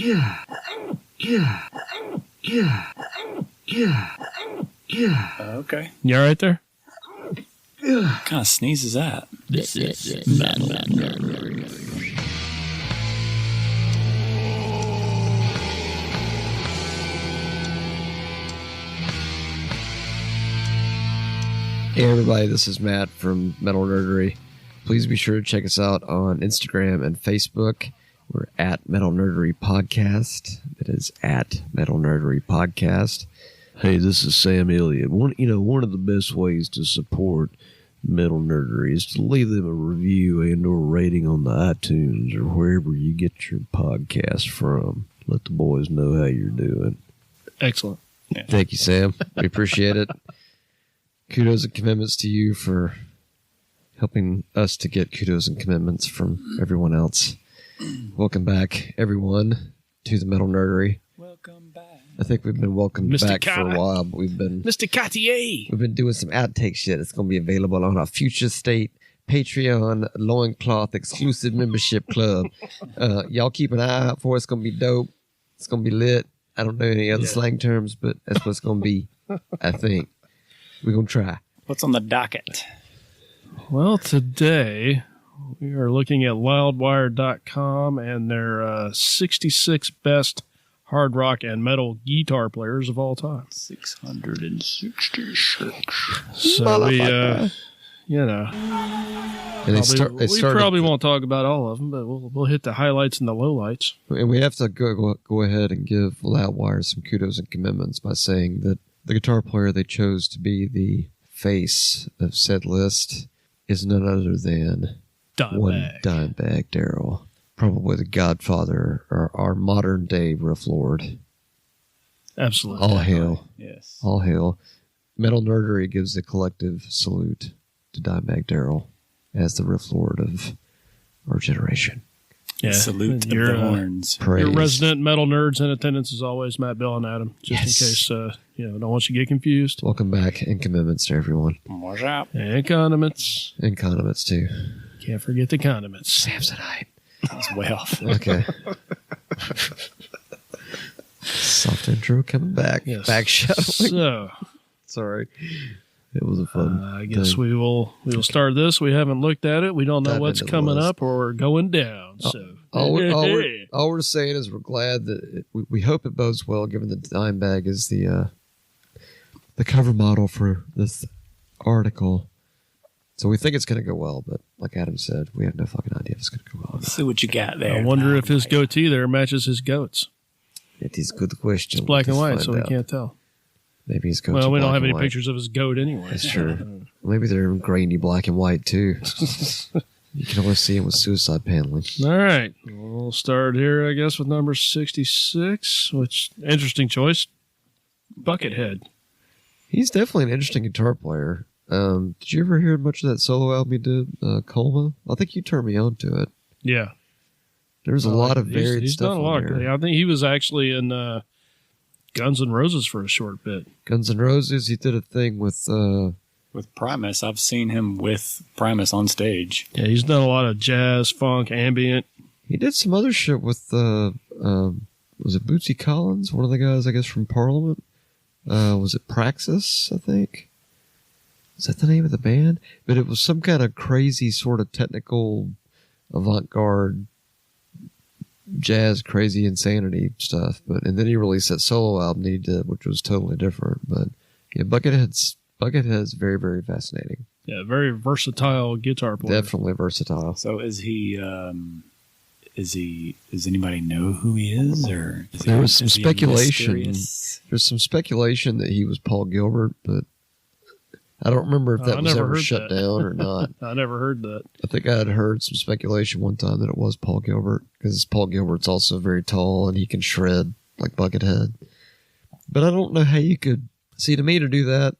Okay. You all right there? What kind of sneeze is that? This is Metal Nerdery. Hey everybody, this is Matt from Metal Nerdery. Please be sure to check us out on Instagram and Facebook. We're at Metal Nerdery Podcast. It is at Metal Nerdery Podcast. Hey, this is Sam Elliott. One of the best ways to support Metal Nerdery is to leave them a review and or rating on the iTunes or wherever you get your podcast from. Let the boys know how you're doing. Excellent. Yeah. Thank you, Sam. We appreciate it. Kudos and commitments to you for helping us to get kudos and commitments from everyone else. Welcome back, everyone, to the Metal Nerdery. Welcome back. I think we've been welcomed Mr. back for a while, but we've been doing some outtake shit. It's going to be available on our Future State Patreon Loincloth exclusive membership club. Y'all keep an eye out for it. It's going to be dope. It's going to be lit. I don't know any other slang terms, but that's what it's going to be, I think. We're going to try. What's on the docket? Well, today we are looking at Loudwire.com and their 66 best hard rock and metal guitar players of all time. 666. So we, we probably won't talk about all of them, but we'll hit the highlights and the lowlights. And we have to go ahead and give Loudwire some kudos and commitments by saying that the guitar player they chose to be the face of said list is none other than Dimebag Darrell, probably the godfather or our modern day riff lord. Absolutely. All hail. Yes. All hail. Metal Nerdery gives a collective salute to Dimebag Darrell as the riff lord of our generation. Yeah. Salute to the horns. Your resident metal nerds in attendance as always, Matt, Bill, and Adam, just in case, don't want you to get confused. Welcome back, and commitments to everyone. What's up? And condiments. And condiments, too. Can't forget the condiments. Samsonite. That's way off. Okay. Soft intro coming back. Yes. Back shadowing. So, sorry. It was a fun I guess we will start this. We haven't looked at it. We don't know what's coming up or going down. So all we're saying is we're glad that we hope it bodes well, given that Dimebag is the cover model for this article. So we think it's going to go well, but like Adam said, we have no fucking idea if it's going to go well. Let's see what you got there. I wonder if his goatee there matches his goats. It is a good question. It's black and white, so we can't tell. Maybe his goats. Well, we don't have any pictures of his goat anyway. That's true. Maybe they're grainy black and white too. You can always see him with suicide paneling. All right, we'll start here, I guess, with number 66. Which interesting choice, Buckethead. He's definitely an interesting guitar player. Did you ever hear much of that solo album he did, Colma? I think you turned me on to it. Yeah. There's a lot of varied he's stuff done a lot. on there. I think he was actually in Guns N' Roses for a short bit. Guns N' Roses, he did a thing with Primus. I've seen him with Primus on stage. Yeah, he's done a lot of jazz, funk, ambient. He did some other shit with, was it Bootsy Collins? One of the guys, I guess, from Parliament? Was it Praxis, I think? Is that the name of the band? But it was some kind of crazy sort of technical avant-garde jazz, crazy insanity stuff. And then he released that solo album he did, which was totally different. But yeah, Buckethead's very, very fascinating. Yeah, very versatile guitar player. Definitely versatile. So is he? Does anybody know who he is? Or there was some speculation. There's some speculation that he was Paul Gilbert, but I don't remember if that was ever shut down or not. I never heard that. I think I had heard some speculation one time that it was Paul Gilbert, because Paul Gilbert's also very tall and he can shred like Buckethead. But I don't know how you could see. To me, to do that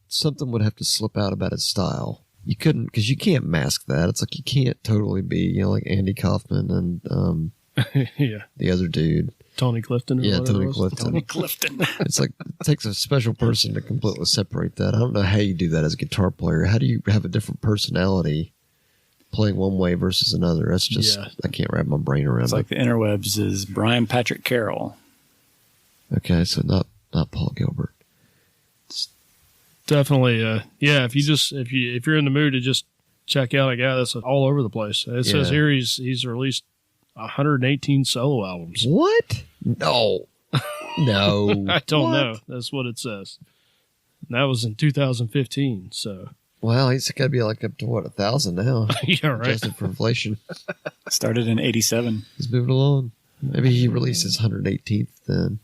something would have to slip out about his style. You couldn't, because you can't mask that. It's like you can't totally be, like Andy Kaufman and yeah, the other dude. Tony Clifton. Yeah, Tony Clifton. It's like, it takes a special person to completely separate that. I don't know how you do that as a guitar player. How do you have a different personality playing one way versus another. That's just, I can't wrap my brain around It's like the interwebs is Brian Patrick Carroll. Okay, so not Paul Gilbert. Definitely, if you're in the mood to just check out a guy that's all over the place. It says here he's released 118 solo albums. What? No. No. I don't know. That's what it says. And that was in 2015, so. Wow, he's got to be like up to, 1,000 now. Yeah, right. Adjusted for inflation. Started in 87. He's moving along. Maybe he releases 118th then.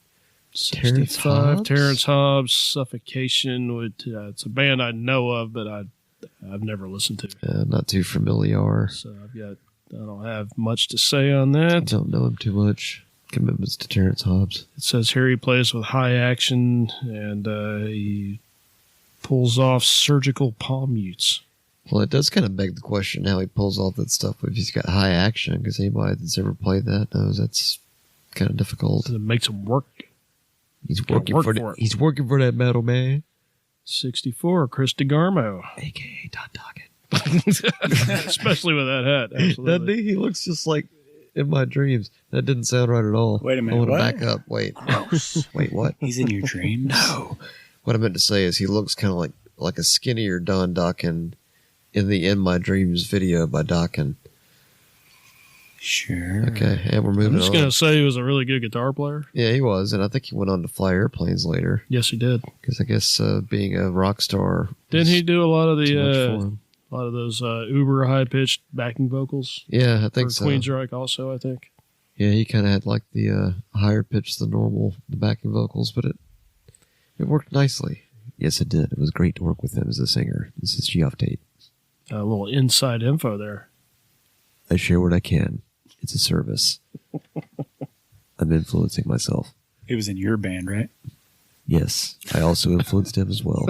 65, Terrence Hobbs, Suffocation. It's a band I know of, but I've never listened to. Not too familiar. So I don't have much to say on that. I don't know him too much. Commitments to Terrence Hobbs. It says here he plays with high action and he pulls off surgical palm mutes. Well, it does kind of beg the question how he pulls off that stuff if he's got high action, because anybody that's ever played that knows that's kind of difficult. It makes him work. He's working for it. He's working for that metal man. 64, Chris DeGarmo. A.K.A. Todd Doggett. Especially with that hat. Absolutely. Doesn't he? He looks just like in my dreams. That didn't sound right at all. Wait a minute. I want What? to back up. Wait. Wait, what? He's in your dreams? No. What I meant to say is he looks kind of like a skinnier Don Dokken in the In My Dreams video by Dokken. Sure. Okay, and we're moving I'm just on. going to say he was a really good guitar player. Yeah, he was, and I think he went on to fly airplanes later. Yes, he did. Because I guess being a rock star... Didn't he do a lot of too much for the him. a lot of those uber high-pitched backing vocals? Yeah, I think for so. Queensryche also, I think. Yeah, he kind of had like the higher pitch than normal, the backing vocals, but it worked nicely. Yes, it did. It was great to work with him as a singer. This is Geoff Tate. A little inside info there. I share what I can. It's a service. I'm influencing myself. He was in your band, right? Yes, I also influenced him as well.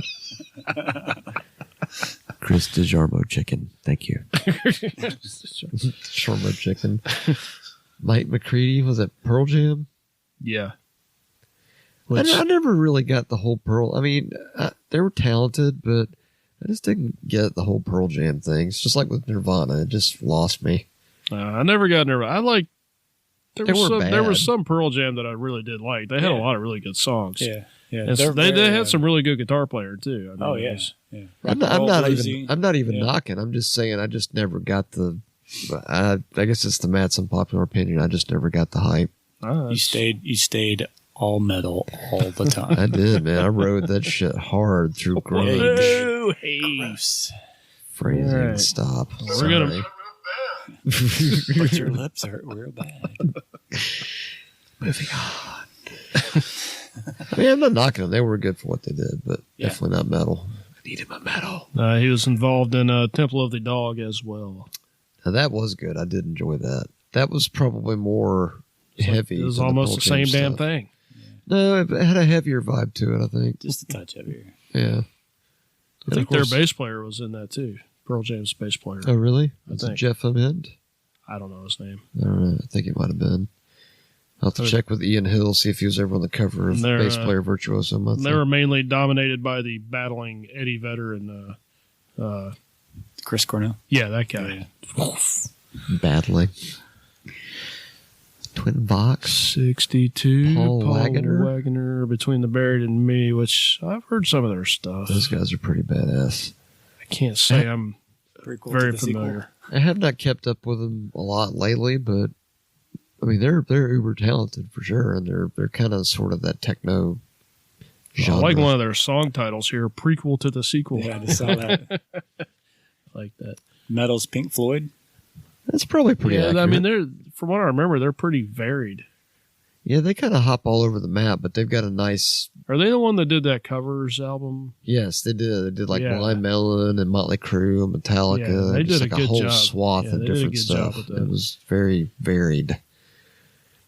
Chris DeJarmo Chicken. Thank you. Sharmo Chicken. Mike McCready. Was it Pearl Jam? Yeah. I never really got the whole Pearl. I mean, they were talented, but I just didn't get the whole Pearl Jam thing. It's just like with Nirvana. It just lost me. I never got Nirvana. There bad. was some Pearl Jam that I really did like. They had a lot of really good songs. Yeah. And they had some really good guitar player too. I mean, yeah. I'm not even knocking. I'm just saying I just never got the. I guess it's the Matt's unpopular opinion. I just never got the hype. You stayed all metal all the time. I did, man. I rode that shit hard through grunge. Gross. Phrasing. Right. Stop. We're Sorry. gonna- But your lips hurt real bad. Moving on. I mean, I'm not knocking them. They were good for what they did, but definitely not metal. I needed my metal. He was involved in Temple of the Dog as well. Now, that was good. I did enjoy that. That was probably more heavy. It was than almost the Pearl same Jam damn stuff. thing. No, it had a heavier vibe to it, I think. Just a touch heavier. Yeah. I think their bass player was in that too. Pearl Jam's bass player. Oh, really? I Was it think. Jeff Ament? I don't know his name. I don't know. I think it might have been. I'll have to check with Ian Hill, see if he was ever on the cover of Bass Player Virtuoso Monthly. They were mainly dominated by the battling Eddie Vedder and Chris Cornell. yeah, that guy. Battling. Twin Box. 62. Paul Wagoner. Wagoner, Between the Buried and Me, which I've heard some of their stuff. Those guys are pretty badass. I can't say I'm Prequel to very the sequel. familiar. I have not kept up with them a lot lately, but I mean they're uber talented for sure, and they're kind of sort of that techno genre. I like one of their song titles here, Prequel to the Sequel. Yeah, I just saw that. I like that. Metal's Pink Floyd. That's probably pretty accurate. I mean, they're from what I remember, they're pretty varied. Yeah, they kind of hop all over the map, but they've got a nice. Are they the one that did that covers album? Yes, they did. They did like Yeah. Blind Melon and Motley Crue and Metallica. Yeah, they just did like a good whole job. swath Yeah, of they did a different good job stuff. with that. It was very varied.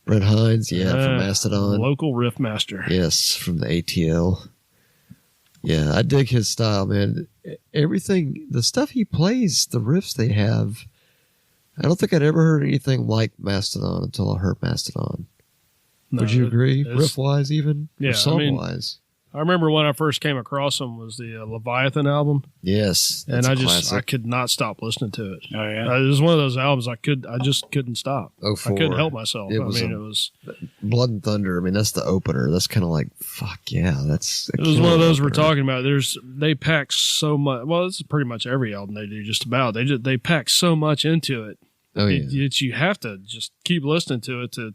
Brett Hines, from Mastodon. Local riff master. Yes, from the ATL. Yeah, I dig his style, man. Everything, the stuff he plays, the riffs they have, I don't think I'd ever heard anything like Mastodon until I heard Mastodon. No, Would you agree? it's- Riff-wise even? Yeah, Or I mean, song-wise? I remember when I first came across him was the Leviathan album. Yes. And that's a I classic. could not stop listening to it. Oh yeah. It was one of those albums I just couldn't stop. Oh, I couldn't help myself. It was it was Blood and Thunder. I mean, that's the opener. That's kind of like, fuck yeah, that's. It was one of those we're talking about. They pack so much. Well, this is pretty much every album they do. Just about they pack so much into it. Oh yeah. That you have to just keep listening to it to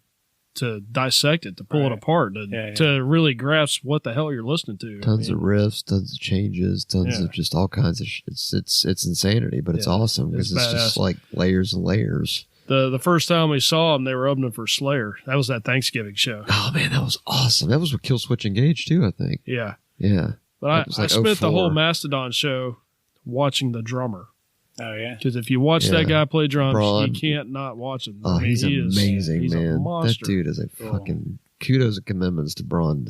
dissect it, to pull it apart, to really grasp what the hell you're listening to. Tons of riffs, tons of changes, tons of just all kinds of it's insanity, but it's awesome because it's just like layers and layers. The first time we saw them, they were opening for Slayer. That was that Thanksgiving show. Oh man, that was awesome. That was with Killswitch Engage too, I think. Yeah. Yeah. But I spent the whole Mastodon show watching the drummer. Oh yeah, because if you watch that guy play drums, Braun, you can't not watch him. Oh, he's amazing, he's man. A monster. That dude is a fucking kudos and commitments to Braun.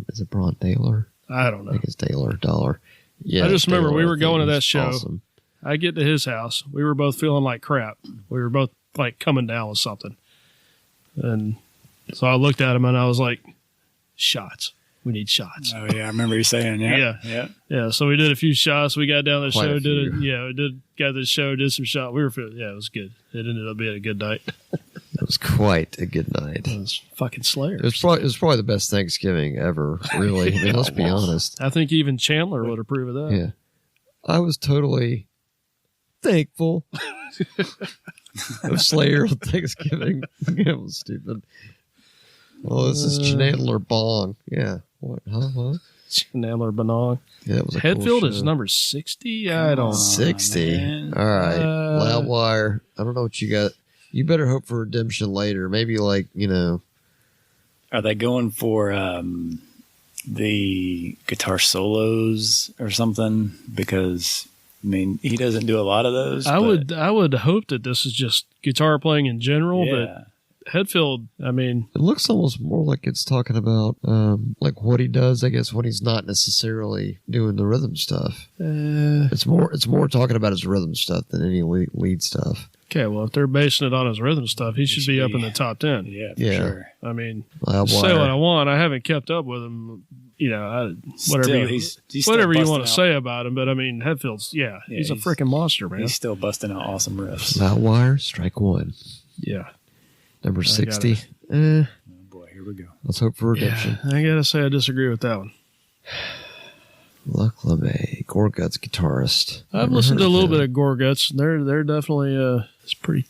Is it Braun Taylor? I don't know. I think it's Taylor Dollar. Yeah, I just remember Taylor, we were going to that show. Awesome. I get to his house. We were both feeling like crap. We were both like coming down with something, and so I looked at him and I was like, "Shots." We need shots. Oh yeah, I remember you saying yeah. So we did a few shots. We got down the show. Got to the show. Did some shots. We were feeling. Yeah, it was good. It ended up being a good night. It was quite a good night. It was fucking Slayer. It was probably the best Thanksgiving ever. Really, I mean, let's be honest. I think even Chandler would approve of that. Yeah, I was totally thankful of Slayer on Thanksgiving. It was stupid. Oh, this is Chandler Bong. Yeah. What? Huh? Chandler Bonong. Yeah, that was a Hetfield cool is number 60. I don't know. 60. Man. All right. Loudwire. I don't know what you got. You better hope for redemption later. Maybe like, Are they going for the guitar solos or something? Because I mean, he doesn't do a lot of those. I would hope that this is just guitar playing in general, but Hetfield, I mean, it looks almost more like it's talking about like what he does, I guess, when he's not necessarily doing the rhythm stuff. It's more talking about his rhythm stuff than any lead stuff. Okay, well, if they're basing it on his rhythm stuff, he should be up in the top 10. Yeah, for sure. I mean, Loudwire. Say what I want. I haven't kept up with him. Whatever he's whatever you want to say about him, but I mean, Hetfield's he's a freaking monster, man. He's still busting out awesome riffs. Loudwire, strike one. Yeah. Number 60. Oh boy, here we go. Let's hope for redemption. Yeah, I gotta say I disagree with that one. Luck LeMay, Gorguts guitarist. I've listened to a little bit of Gorguts. They're definitely it's pretty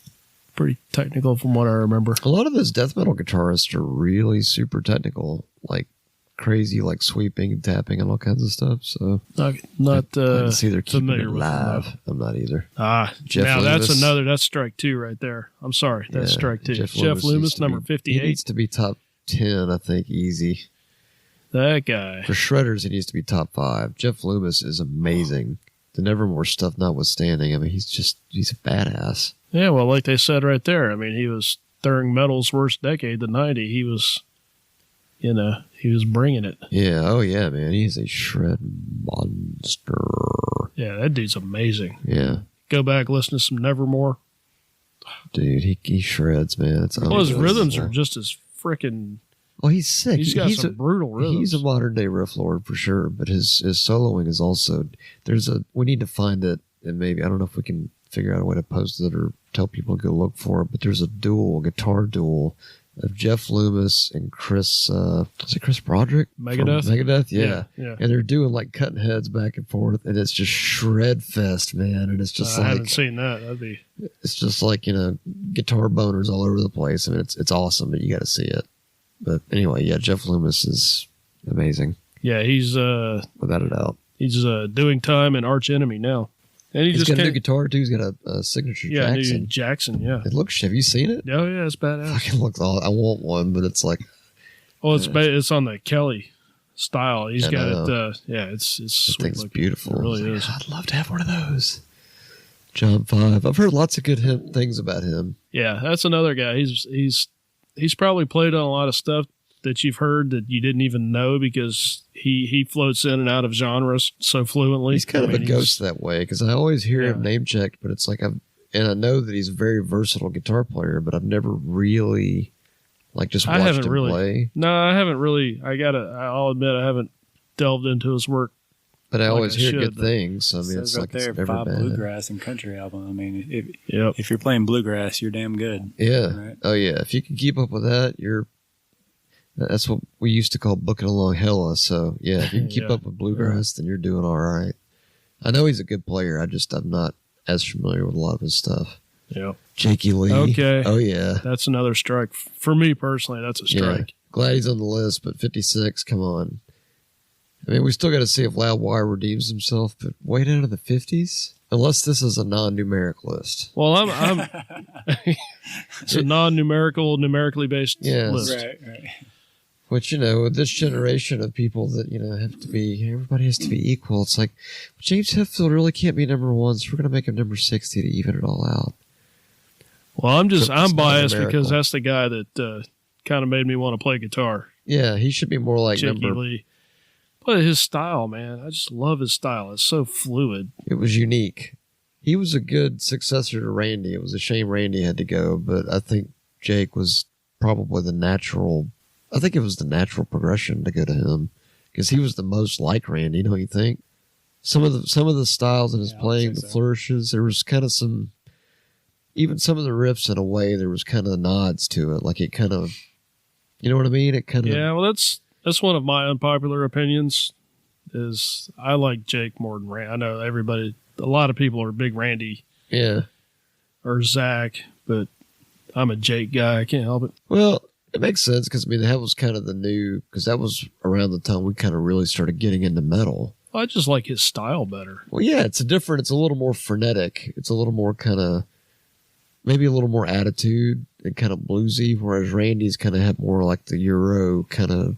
technical from what I remember. A lot of those death metal guitarists are really super technical, like crazy, like sweeping and tapping and all kinds of stuff. So not I can see they're keeping familiar it with live. them. I'm not either. Jeff Loomis. That's strike 2 right there. I'm sorry, that's strike 2. Jeff needs Loomis, number to be- 58. He needs to be top 10, I think, easy. That guy. For Shredders, he needs to be top 5. Jeff Loomis is amazing. The Nevermore stuff notwithstanding, I mean, he's a badass. Yeah, well, like they said right there, I mean, he was during metal's worst decade, the 90s. He was, he was bringing it. Yeah, oh yeah, man, he's a shred monster. Yeah, that dude's amazing. Yeah, go back, listen to some Nevermore. Dude, he shreds, man. It's well, his rhythms are just as freaking. Well, he's sick. He's got some brutal rhythms. He's a modern day riff lord for sure, but his soloing is also. We need to find it, and maybe I don't know if we can figure out a way to post it or tell people to go look for it. But there's a guitar duel of Jeff Loomis and Chris. Is it Chris Broderick? Megadeth. Yeah. And they're doing like cutting heads back and forth, and it's just shred fest, man. And it's just I haven't seen that. That'd be. It's just like guitar boners all over the place. I mean, it's awesome, but you got to see it. But anyway, yeah, Jeff Loomis is amazing. Yeah, he's without a doubt. He's doing time in Arch Enemy now, and he's got a new guitar too. He's got a signature Jackson. Jackson, yeah. It looks. Have you seen it? Oh yeah, it's badass. Fucking looks all. I want one, but it's like. Oh, it's on the Kelly style. He's got it. It's sweet. It's beautiful. It really is. I'd love to have one of those. John 5. I've heard lots of good things about him. Yeah, that's another guy. He's probably played on a lot of stuff that you've heard that you didn't even know because he floats in and out of genres so fluently. He's kind of a ghost that way because I always hear him name checked, but it's like and I know that he's a very versatile guitar player, but I've never really just watched him play. No, I haven't really. I'll admit I haven't delved into his work. But I always hear good though. things. I mean, Says it's right like there, it's never 5 bad. bluegrass and country album. I mean, Yep. if you're playing bluegrass, you're damn good. Yeah. Right? Oh, yeah. If you can keep up with that, that's what we used to call booking along hella. So, yeah, if you can keep Yeah. up with bluegrass, then you're doing all right. I know he's a good player. I'm not as familiar with a lot of his stuff. Yep. Jakey Lee. Okay. Oh, yeah. That's another strike. For me personally, that's a strike. Yeah. Glad he's on the list, but 56, come on. I mean, we still got to see if Loudwire redeems himself, but way down to the 50s? Unless this is a non-numeric list. Well, I'm it's a non-numerical, numerically based Yes. list. Right. Which, with this generation of people that, have to be, everybody has to be equal. It's like, James Hetfield really can't be number 1, so we're going to make him number 60 to even it all out. Well, I'm So it's biased not because numerical. that's the guy that kind of made me want to play guitar. Yeah, he should be more like Jakey Lee. But his style, man, I just love his style. It's so fluid. It was unique. He was a good successor to Randy. It was a shame Randy had to go, but I think Jake was probably the natural progression to go to him because he was the most like Randy, don't you think? Some of the styles in his playing, the flourishes, there was kind of even some of the riffs in a way, there was kind of nods to it. Like it kind of, you know what I mean? It kind of. Yeah, well, that's one of my unpopular opinions is I like Jake more than Randy. I know a lot of people are big Randy or Zach, but I'm a Jake guy. I can't help it. Well, it makes sense because, that was kind of because that was around the time we kind of really started getting into metal. I just like his style better. Well, yeah, it's a little more frenetic. It's a little more kind of, maybe a little more attitude and kind of bluesy, whereas Randy's kind of had more like the Euro kind of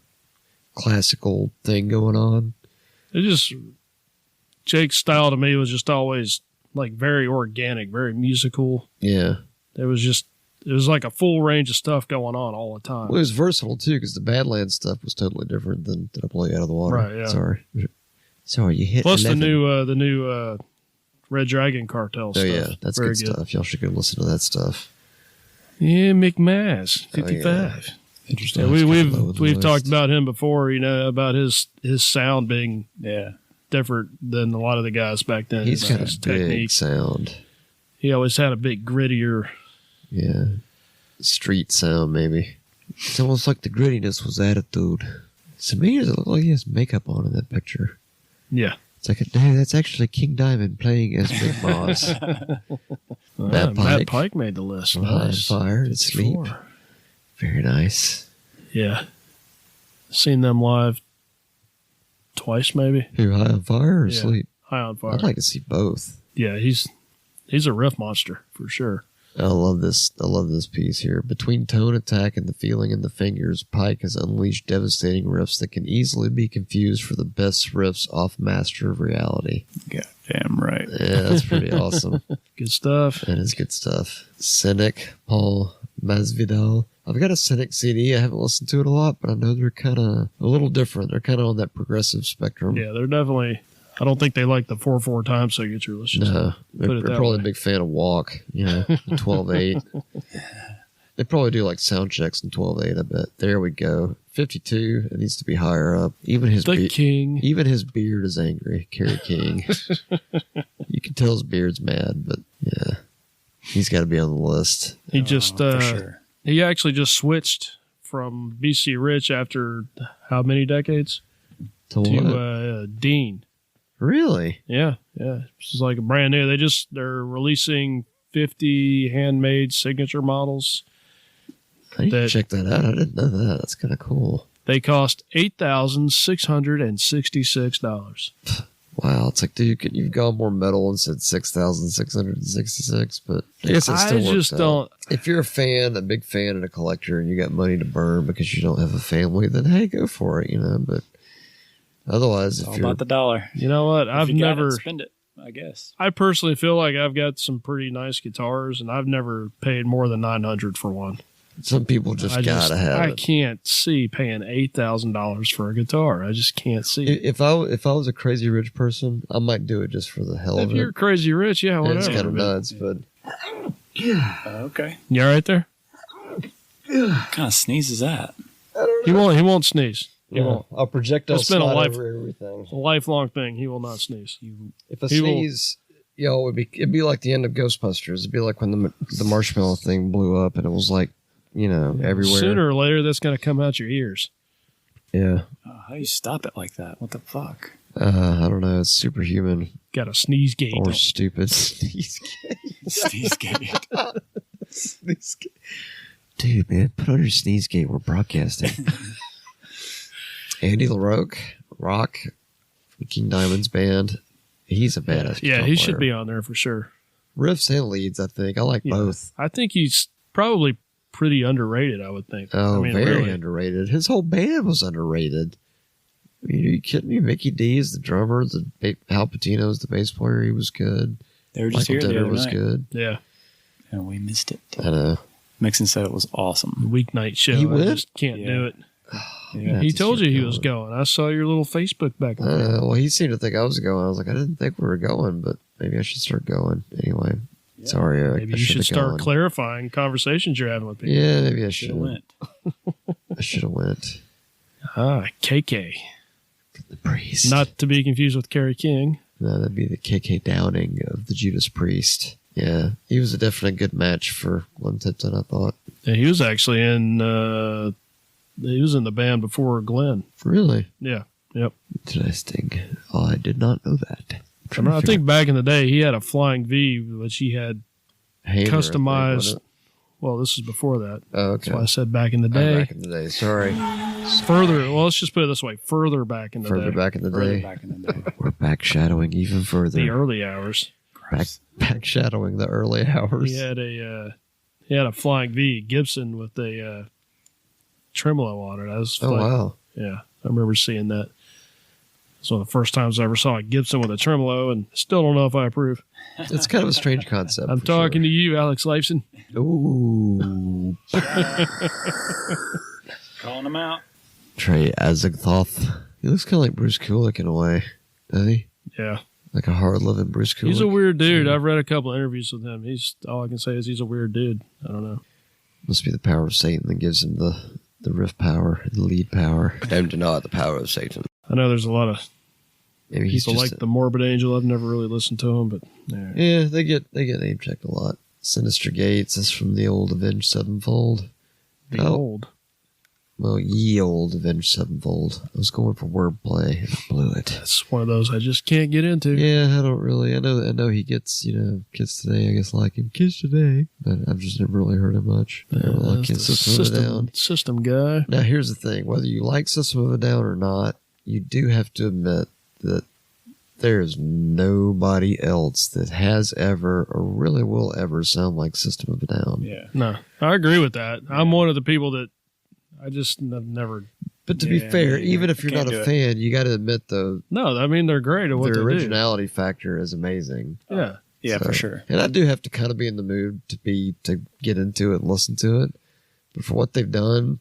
classical thing going on. Jake's style to me was just always like very organic, very musical. Yeah. It was like a full range of stuff going on all the time. Well, it was versatile too because the Badlands stuff was totally different than Did I Blow You Out of the Water? Right, yeah. Sorry, you hit Plus 11. the new Red Dragon Cartel Oh, stuff. yeah, that's very good stuff. Y'all should go listen to that stuff. Yeah, McMass, 55. Oh, Interesting. Yeah, Low of the we've list. talked about him before, about his sound being Yeah. different than a lot of the guys back then. He's about got his a big sound. He always had a bit grittier. Yeah. Street sound, maybe. It's almost like the grittiness was attitude. To me, it looked like he has makeup on in that picture. Yeah. It's like, no, that's actually King Diamond playing as Big Boss. Matt Pike made the list. High Nice. Fire to Sleep. 4. Very nice. Yeah. Seen them live twice, maybe. Who, High on Fire or Yeah. Sleep? High on Fire. I'd like to see both. Yeah, he's a riff monster for sure. I love this piece here. Between Tone Attack and The Feeling in the Fingers, Pike has unleashed devastating riffs that can easily be confused for the best riffs off Master of Reality. Goddamn right. Yeah, that's pretty awesome. Good stuff. That is good stuff. Cynic, Paul Masvidal. I've got a Cynic CD. I haven't listened to it a lot, but I know they're kind of a little different. They're kind of on that progressive spectrum. Yeah, they're definitely. I don't think they like the 4/4 time signature. Let's just No, put they're it that probably way. a big fan of Walk, 12/8. They probably do like sound checks in 12/8, I bet. There we go. 52, it needs to be higher up. Even his King. Even his beard is angry. Kerry King. You can tell his beard's mad, but yeah. He's got to be on the list. He just for sure. he actually just switched from BC Rich after how many decades To what? to Dean. Really? Yeah. This is like a brand new. They're releasing 50 handmade signature models. I need to That- check that out. I didn't know that. That's kind of cool. They cost $8,666. Wow, it's like, dude, you've gone more metal and said 6,666, but I guess it still I works just out. don't. If you're a fan, a big fan and a collector, and you got money to burn because you don't have a family, then hey, go for it, But otherwise, It's all if you're about the dollar. You know what? If I've you got it, never. spend it, I guess. I personally feel like I've got some pretty nice guitars, and I've never paid more than $900 for one. some people just gotta have I it. can't see paying $8,000 for a guitar. I just can't see it. If I was a crazy rich person, I might do it just for the hell If of you're it. crazy rich, yeah, And it's whatever. kind of nuts, but Okay. You all right there? What kind of sneeze is that? He won't sneeze. I'll projectile It's been a slide over everything. It's a lifelong thing. He will not sneeze. If I sneeze, it'd be like the end of Ghostbusters. It'd be like when the marshmallow thing blew up and it was like, everywhere. Sooner or later, that's going to come out your ears. Yeah. How do you stop it like that? What the fuck? I don't know. It's superhuman. Got a sneeze gate. Or stupid. Sneeze gate. Sneeze gate. Sneeze gate. Dude, man, put on your sneeze gate. We're broadcasting. Andy LaRocque, Rock, from King Diamond's band. He's a badass. Yeah, he should be on there for sure. Riffs and leads, I think. I like both. I think he's probably pretty underrated, I would think. Oh, very really underrated. His whole band was underrated. Are you kidding me? Mickey D is the drummer. Al Patino's the bass player. He was good. They were just Michael here the Denner other was night. good. Yeah. And we missed it. I know. Mixon said it was awesome. Weeknight show. He I went? just can't do it. Yeah. He told you he was going. I saw your little Facebook back and forth. Well, he seemed to think I was going. I was like, I didn't think we were going, but maybe I should start going. Anyway, sorry, Eric. Maybe you should start clarifying conversations you're having with people. Yeah, maybe I should Should have went. I should have went. KK. The Priest. Not to be confused with Kerry King. No, that'd be the KK Downing of the Judas Priest. Yeah, he was a definite good match for Glenn Tipton, I thought. Yeah, he was actually in the band before Glenn. Really? Yeah. Yep. Interesting. Oh, I did not know that. I think back in the day he had a Flying V, which he had Hater, customized. I think, Well, this is before that. oh, okay. That's why I said back in the day. Back in the day. Sorry. Further, well, let's just put it this way: further back in the Further day, back in the Further day. back in the day. We're back shadowing even further. the early hours. Back shadowing the early hours. He had a Flying V Gibson with a tremolo on it. Wow. Yeah, I remember seeing that. It's one of the first times I ever saw a Gibson with a tremolo, and still don't know if I approve. It's kind of a strange concept. I'm talking to you, Alex Lifeson. Ooh. Calling him out. Trey Azagthoth. He looks kind of like Bruce Kulick in a way, doesn't he? Yeah. Like a hard-living Bruce Kulick. He's a weird dude. I've read a couple of interviews with him. All I can say is he's a weird dude. I don't know. Must be the power of Satan that gives him the riff power, the lead power. Don't deny the power of Satan. I know there's a lot of Maybe he's people just like the Morbid Angel. I've never really listened to him, but yeah, they get name checked a lot. Sinister Gates is from the old Avenged Sevenfold. old. Well, ye old Avenged Sevenfold. I was going for wordplay and I blew it. It's one of those I just can't get into. Yeah, I don't really. I know he gets, Kids Today. I guess like him. Kids Today. But I've just never really heard him much. I never like his System of a Down. System guy. Now, here's the thing. Whether you like System of a Down or not, you do have to admit that there is nobody else that has ever or really will ever sound like System of a Down. Yeah. No, I agree with that. I'm one of the people that I just have never. But to be fair, even if you're Can't not do a it. fan, you got to admit, though, No, I mean, they're great at what their they originality factor is amazing. do. Yeah. Yeah, So- for sure. And I do have to kind of be in the mood to get into it and listen to it. But for what they've done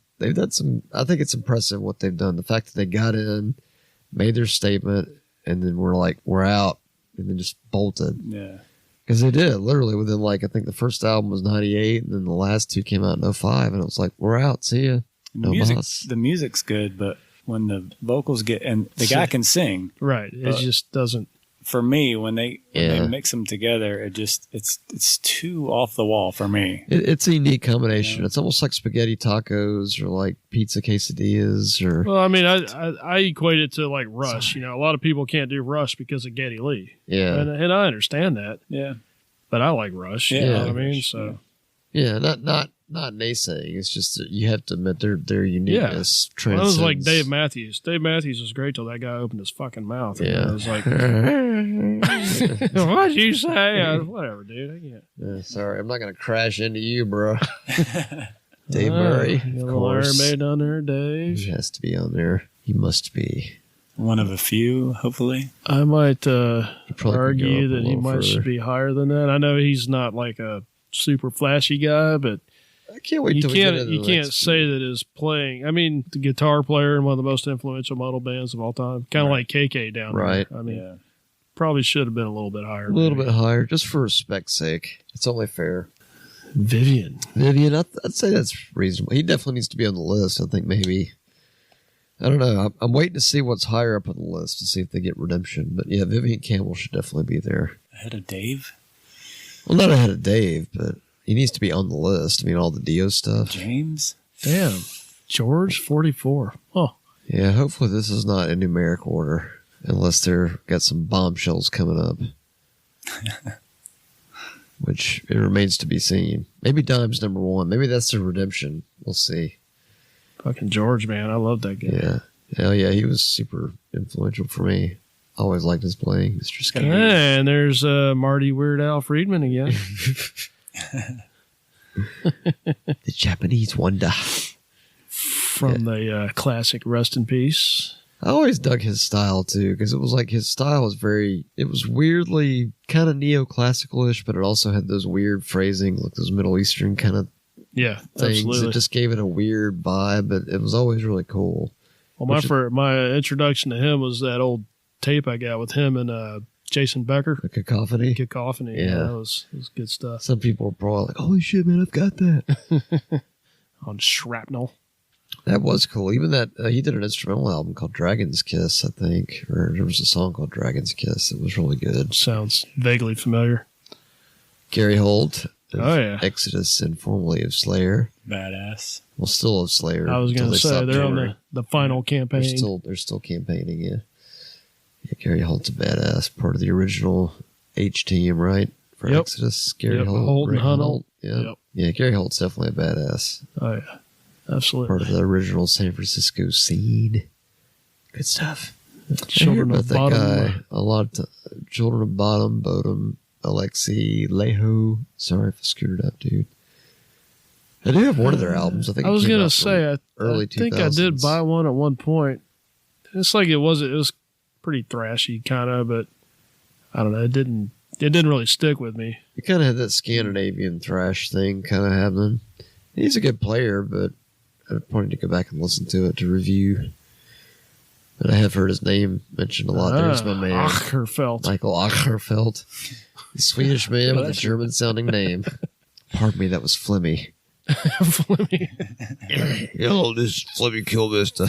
some. I think it's impressive what they've done. The fact that they got in, made their statement, and then we're out, and then just bolted. Yeah. Because they did literally within I think the first album was 98, and then the last two came out in 05, and it was like, we're out, see ya. No boss. The music's good, but when the vocals get and the guy can sing. Right. It just doesn't. For me, when they mix them together, it's too off the wall for me. It's a unique combination. It's almost like spaghetti tacos or like pizza quesadillas or. Well, I mean, I equate it to like Rush. A lot of people can't do Rush because of Geddy Lee. Yeah. And I understand that. Yeah. But I like Rush. Yeah, You know I what I like mean? Rush, So. Yeah, not naysaying. It's just that you have to admit their uniqueness Well, that was like transcends. Dave Matthews. Dave Matthews was great till that guy opened his fucking mouth. And Yeah. I was like, what'd you say? Whatever, dude. I can't. Yeah, sorry, I'm not gonna crash into you, bro. Dave Murray, You of little course. Iron Maiden on there, Dave. He has to be on there. He must be. One of a few, hopefully. I might probably could go argue up a that he little might further. be higher than that. I know he's not like a super flashy guy, but I can't wait you till we get can't into you the can't next say that his playing. I mean, the guitar player in one of the most influential metal bands of all time, kind of like KK down Right. there. I mean, Yeah. probably should have been a little bit higher. a little maybe. bit higher, just for respect's sake. It's only fair. Vivian. Vivian, I'd say that's reasonable. He definitely needs to be on the list. I think maybe I don't know. I'm waiting to see what's higher up on the list to see if they get Redemption. But yeah, Vivian Campbell should definitely be there. Ahead of Dave? Well, not ahead of Dave, but he needs to be on the list. I mean, all the Dio stuff. James? Damn. George, 44. Oh. Yeah, hopefully this is not in numeric order, unless they're got some bombshells coming up. Which it remains to be seen. Maybe Dime's number 1. Maybe that's the Redemption. We'll see. Fucking George, man. I love that guy. Yeah. Hell yeah, he was super influential for me. Always liked his playing, Mr. Scott. And there's Marty Weird Al Friedman again. The Japanese wonder. From the classic Rest in Peace. I always dug his style too, because it was like his style was it was weirdly kind of neoclassical-ish, but it also had those weird phrasing, like those Middle Eastern kind of things. Absolutely. It just gave it a weird vibe, but it was always really cool. Well, my introduction to him was that old tape I got with him and Jason Becker. The Cacophony. Yeah, that was good stuff. Some people were probably like, holy shit, man, I've got that. On Shrapnel. That was cool. Even that, he did an instrumental album called Dragon's Kiss, I think. Or there was a song called Dragon's Kiss. It was really good. Sounds vaguely familiar. Gary Holt. Oh, yeah. Exodus and formerly of Slayer. Badass. Well, still of Slayer. I was going to say, they're on the final campaign. They're still campaigning, yeah. Yeah, Gary Holt's a badass. Part of the original H team, right? For Exodus. Gary Holt. and Hunnell. Yep. Yeah, Gary Holt's definitely a badass. Oh, yeah. Absolutely. Part of the original San Francisco scene. Good stuff. Children of Bottom. Guy, a lot of Children of Bodom, Alexi, Leho. Sorry if I screwed it up, dude. I do have one of their albums. I think I was going to say, early I think 2000s. I did buy one at one point. It's like it was pretty thrashy, kind of, but I don't know. It didn't really stick with me. It kind of had that Scandinavian thrash thing kind of happening. He's a good player, but I probably need to go back and listen to it to review. But I have heard his name mentioned a lot. There's my man. Achterfeld. Michael Achterfeld. The Swedish man with a German-sounding name. Pardon me, that was Flemmy. Flemmy. Yo, this is Flemmy Killmaster.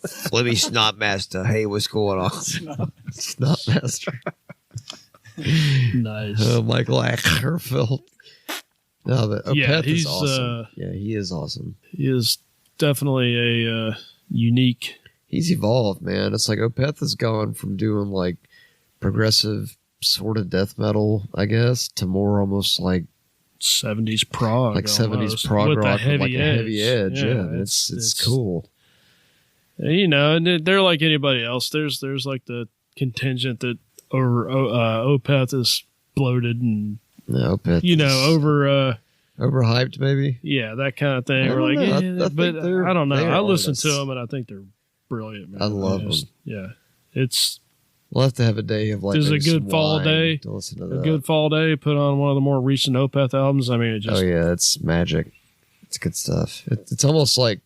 Flemmy Snotmaster. Hey, what's going on? Snotmaster. Nice. Michael Achterfeld. No, but Opeth he's is awesome. He is awesome. He is definitely a unique. He's evolved, man. It's like Opeth has gone from doing like progressive sort of death metal, I guess, to more almost like 70s prog. Like 70s prog with rock with like a heavy edge. Yeah, it's cool. You know, and they're like anybody else. There's like the contingent that Opeth is bloated and Opeth, overhyped, maybe. Yeah, that kind of thing. We're like, I don't know. I listen to them and I think they're brilliant, man. I love them. Yeah, it's. We'll have to have a day of like. There's a good fall day. To listen to that. A good fall day. Put on one of the more recent Opeth albums. I mean, it just. Oh yeah, it's magic. It's good stuff. It's almost like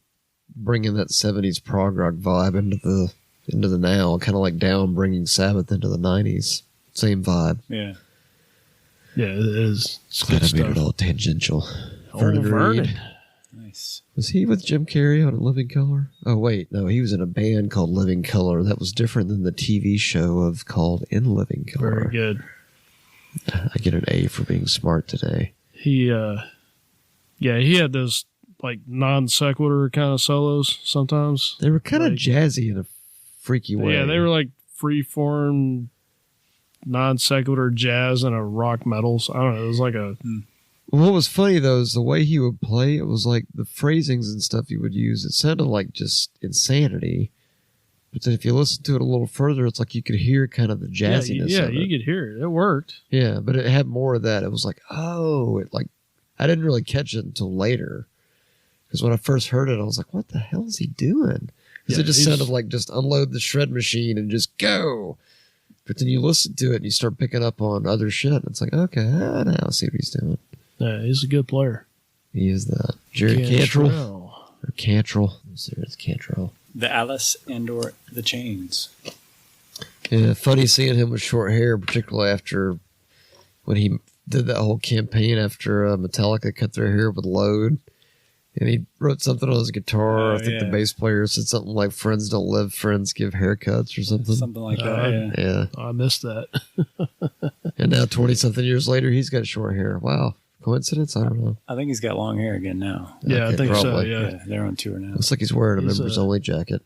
bringing that 70s prog rock vibe into the now, kind of like Down bringing Sabbath into the 90s. Same vibe. Yeah. Yeah, it is. It's glad good I made it all tangential. Vernon. Nice. Was he with Jim Carrey on Living Color? Oh, wait. No, he was in a band called Living Color. That was different than the TV show called In Living Color. Very good. I get an A for being smart today. He had those like non sequitur kind of solos sometimes. They were kind of jazzy in a freaky way. Yeah, they were like freeform non sequitur jazz and a rock metals. I don't know. It was like a. What was funny though is the way he would play. It was like the phrasings and stuff he would use. It sounded like just insanity. But then if you listen to it a little further, it's like you could hear kind of the jazziness. Yeah, of it. You could hear it. It worked. Yeah, but it had more of that. It was like, I didn't really catch it until later. Because when I first heard it, I was like, what the hell is he doing? Because it just sounded like just unload the shred machine and just go. But then you listen to it and you start picking up on other shit. And it's like, okay, now I see what he's doing. Yeah, he's a good player. He is that. Jerry Cantrell. Or Cantrell. It's Cantrell. The Alice and/or the Chains. Yeah, funny seeing him with short hair, particularly after when he did that whole campaign after Metallica cut their hair with Load. And he wrote something on his guitar. I think the yeah. bass player said something like "Friends don't live, friends give haircuts" or something. Something like that. Yeah. Yeah. I missed that. And now 20-something years later, he's got short hair. Wow. Coincidence? I don't know. I think he's got long hair again now. Yeah, I Okay, think so. probably. Yeah. They're on tour now. Looks like he's wearing a He's, members only jacket.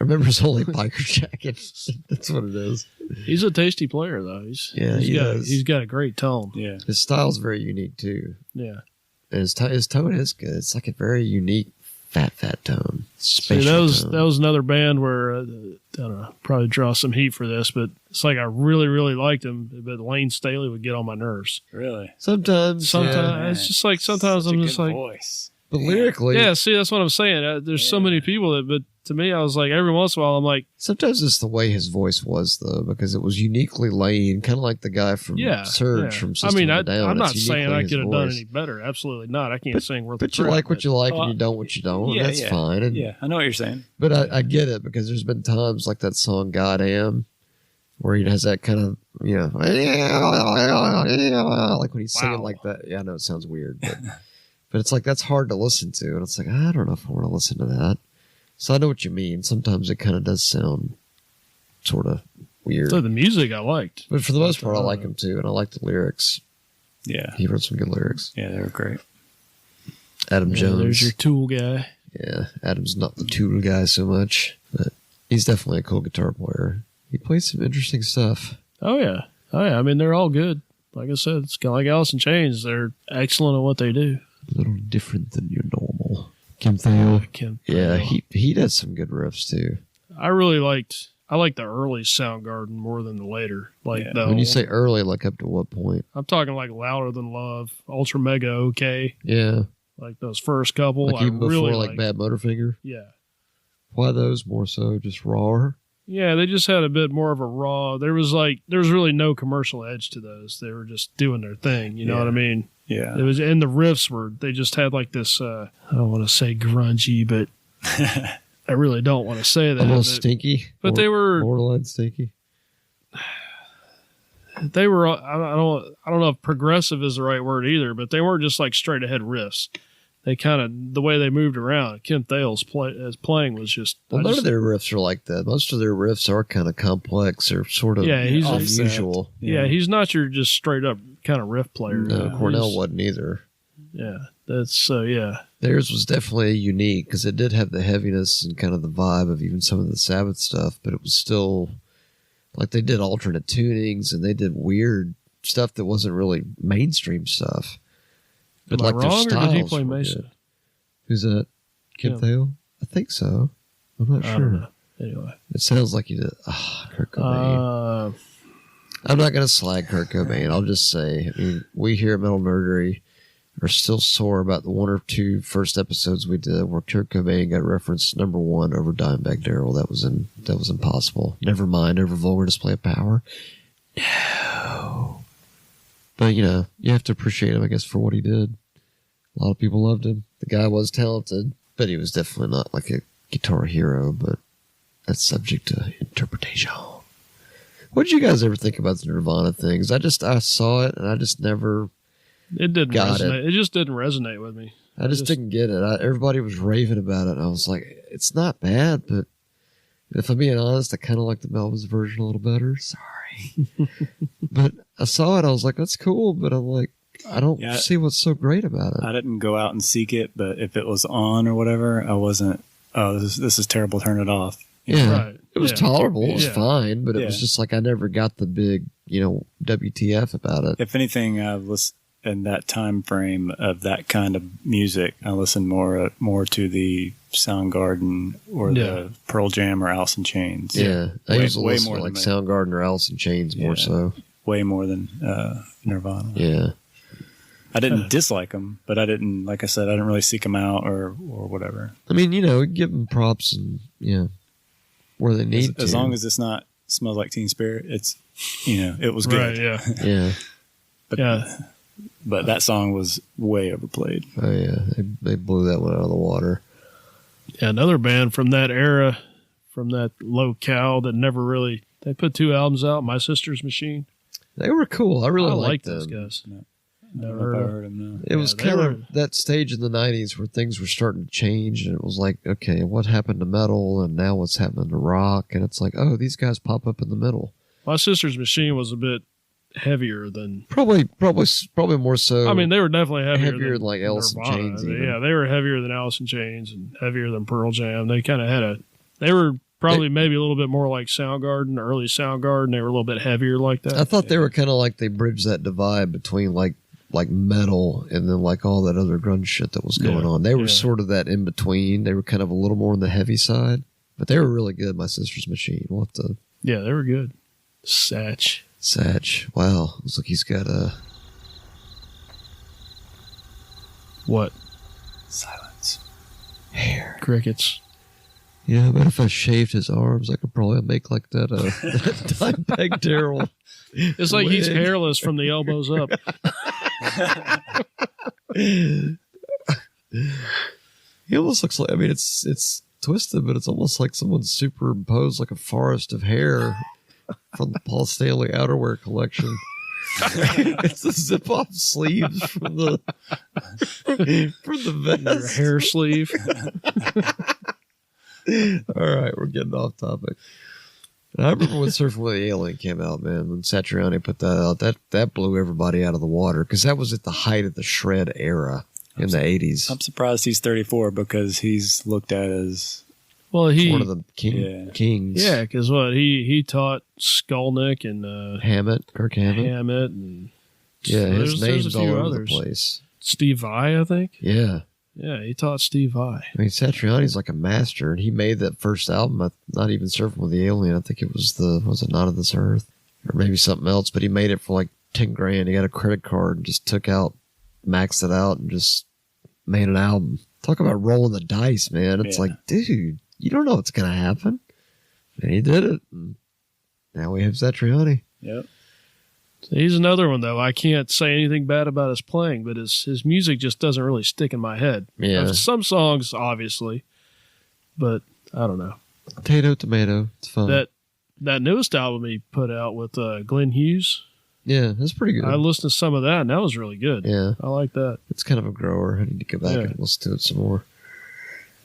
A members only biker jacket. That's what it is. He's a tasty player, though. He's He got a great tone. Yeah. His style's very unique too. Yeah. And his tone is good. It's like a very unique fat tone. See, Spatial that tone. was another band where I don't know, probably draw some heat for this, but it's like I really, really liked him, but Lane Staley would get on my nerves. Really? Sometimes. It's just like sometimes Such I'm a just good like, voice. But lyrically, yeah. See, that's what I'm saying. There's so many people that, but to me, I was like, every once in a while, I'm like, sometimes it's the way his voice was, though, because it was uniquely Lane, kind of like the guy from Surge from System of a Down. I'm not It's saying uniquely I his could have done voice. any better. Absolutely not. I can't sing worth. But you like what you like, and you don't what you don't. Yeah, and that's fine. And, Yeah, I know what you're saying. But I get it, because there's been times like that song "God Am," where he has that kind of like when he's singing Wow. like that. Yeah, I know it sounds weird, but it's like that's hard to listen to, and it's like I don't know if I want to listen to that. So I know what you mean. Sometimes it kind of does sound sort of weird. So the music I liked, But for the most part, I like him too, and I like the lyrics. Yeah. He wrote some good lyrics. Yeah, they were great. Adam Jones. There's your Tool guy. Yeah, Adam's not the Tool guy so much, but he's definitely a cool guitar player. He plays some interesting stuff. Oh yeah. I mean, they're all good. Like I said, it's kind of like Alice in Chains. They're excellent at what they do. A little different than your normal. Kim Thale. Yeah, he does some good riffs too. I liked the early Soundgarden more than the later. Like Yeah. the When you whole- say early, like up to what point? I'm talking like Louder Than Love, Ultra Mega OK, Yeah, like those first couple. like I even before really like liked. Bad Motorfinger. Yeah. Why those more so? Just rawer. Yeah, they just had a bit more of a raw. There was really no commercial edge to those. They were just doing their thing. You know what I mean? Yeah. It was, and the riffs they just had like this. I don't want to say grungy, but I really don't want to say that. A little but- stinky. but they were- borderline stinky. They were. I don't know if progressive is the right word either, but they weren't just like straight ahead riffs. They kind of, the way they moved around. Kim Thale's playing was just. Well, none of their riffs are like that. Most of their riffs are kind of complex or sort of he's unusual. Yeah, he's not your just straight up kind of riff player. No, Cornell He's- wasn't either. Yeah, that's so. Yeah, Theirs was definitely unique because it did have the heaviness and kind of the vibe of even some of the Sabbath stuff, but it was still like they did alternate tunings and they did weird stuff that wasn't really mainstream stuff. But Am I like their wrong, or styles did he play were Mesa? good. Who's that? Kim Kim. Thale? I think so. I'm not I sure. don't know. Anyway, It sounds like he did. Kurt Cobain. I'm not going to slag Kurt Cobain. I'll just say, I mean, we here at Metal Nerdery are still sore about the one or two first episodes we did where Kurt Cobain got referenced number one over Dimebag Darrell. That was impossible. Never mind over Vulgar Display of Power. No. But, you know, you have to appreciate him, I guess, for what he did. A lot of people loved him. The guy was talented, but he was definitely not like a guitar hero, but that's subject to interpretation. What did you guys ever think about the Nirvana things? I saw it and I just never, it didn't Got resonate. It just didn't resonate with me. I just didn't get it. Everybody was raving about it and I was like, it's not bad, but if I'm being honest, I kind of like the Melvins version a little better. Sorry. But I saw it, I was like, that's cool, but I'm like, I don't see what's so great about it. I didn't go out and seek it, but if it was on or whatever, I wasn't, this is terrible, turn it off. Yeah. Right. It was Yeah. tolerable. It was Yeah. fine, but it Yeah. was just like I never got the big, WTF about it. If anything, I was in that time frame of that kind of music. I listened more to the Soundgarden or the Pearl Jam or Alice in Chains. Yeah. I Way- used to way listen more to than like me. Soundgarden or Alice in Chains more Yeah. so. Way more than Nirvana. Yeah. I didn't dislike them, but I didn't, like I said, I didn't really seek them out or whatever. I mean, give them props and, where they need to. As long as it's not Smells Like Teen Spirit, it's, it was good. Right. Yeah. Yeah. But, Yeah. but that song was way overplayed. Oh, yeah. They blew that one out of the water. Yeah, another band from that era, from that locale that never really. They put 2 albums out. My Sister's Machine. They were cool. I really I liked like those them. guys. Never heard him. No. It was kind of that stage in the 90s where things were starting to change, and it was like, okay, what happened to metal, and now what's happening to rock? And it's like, oh, these guys pop up in the middle. My Sister's Machine was a bit heavier than... Probably more so. I mean, they were definitely heavier than like Alice in Chains. Yeah, they were heavier than Alice in Chains and heavier than Pearl Jam. They kind of had they were probably maybe a little bit more like Soundgarden, early Soundgarden. They were a little bit heavier like that. I thought they were kind of like they bridged that divide between like metal and then like all that other grunge shit that was going on. They were sort of that in between. They were kind of a little more on the heavy side, but they were really good. My Sister's Machine. Yeah, they were good. Satch. Wow. Looks like he's got a... What? Silence. Hair. Crickets. Yeah, but if I shaved his arms, I could probably make like that Dimebag Darrell. It's like he's hairless from the elbows up. He almost looks like, I mean, it's twisted, but it's almost like someone superimposed like a forest of hair from the Paul Stanley outerwear collection. It's the zip-off sleeves from the vest. Your hair sleeve. All right, we're getting off topic. I remember when Surfing with the Alien came out, man. When Satriani put that out, that blew everybody out of the water because that was at the height of the shred era in the 80s. I'm surprised he's 34 because he's looked at as one of the kings. Yeah, because he taught Skolnick and Kirk Hammett. And his name's all over others. the place. Steve Vai, I think. Yeah. Yeah, he taught Steve Vai. I mean, Satriani's like a master, and he made that first album, not even Surfing with the Alien. I think it was it Not of This Earth? Or maybe something else, but he made it for like $10,000. He got a credit card and just maxed it out, and just made an album. Talk about rolling the dice, man. It's like, dude, you don't know what's going to happen. And he did it. And now we have Satriani. Yep. So he's another one, though. I can't say anything bad about his playing, but his music just doesn't really stick in my head. Yeah. Some songs, obviously, but I don't know. Potato, tomato. It's fun. That newest album he put out with Glenn Hughes. Yeah, that's pretty good. I listened to some of that, and that was really good. Yeah. I like that. It's kind of a grower. I need to go back and listen to it some more.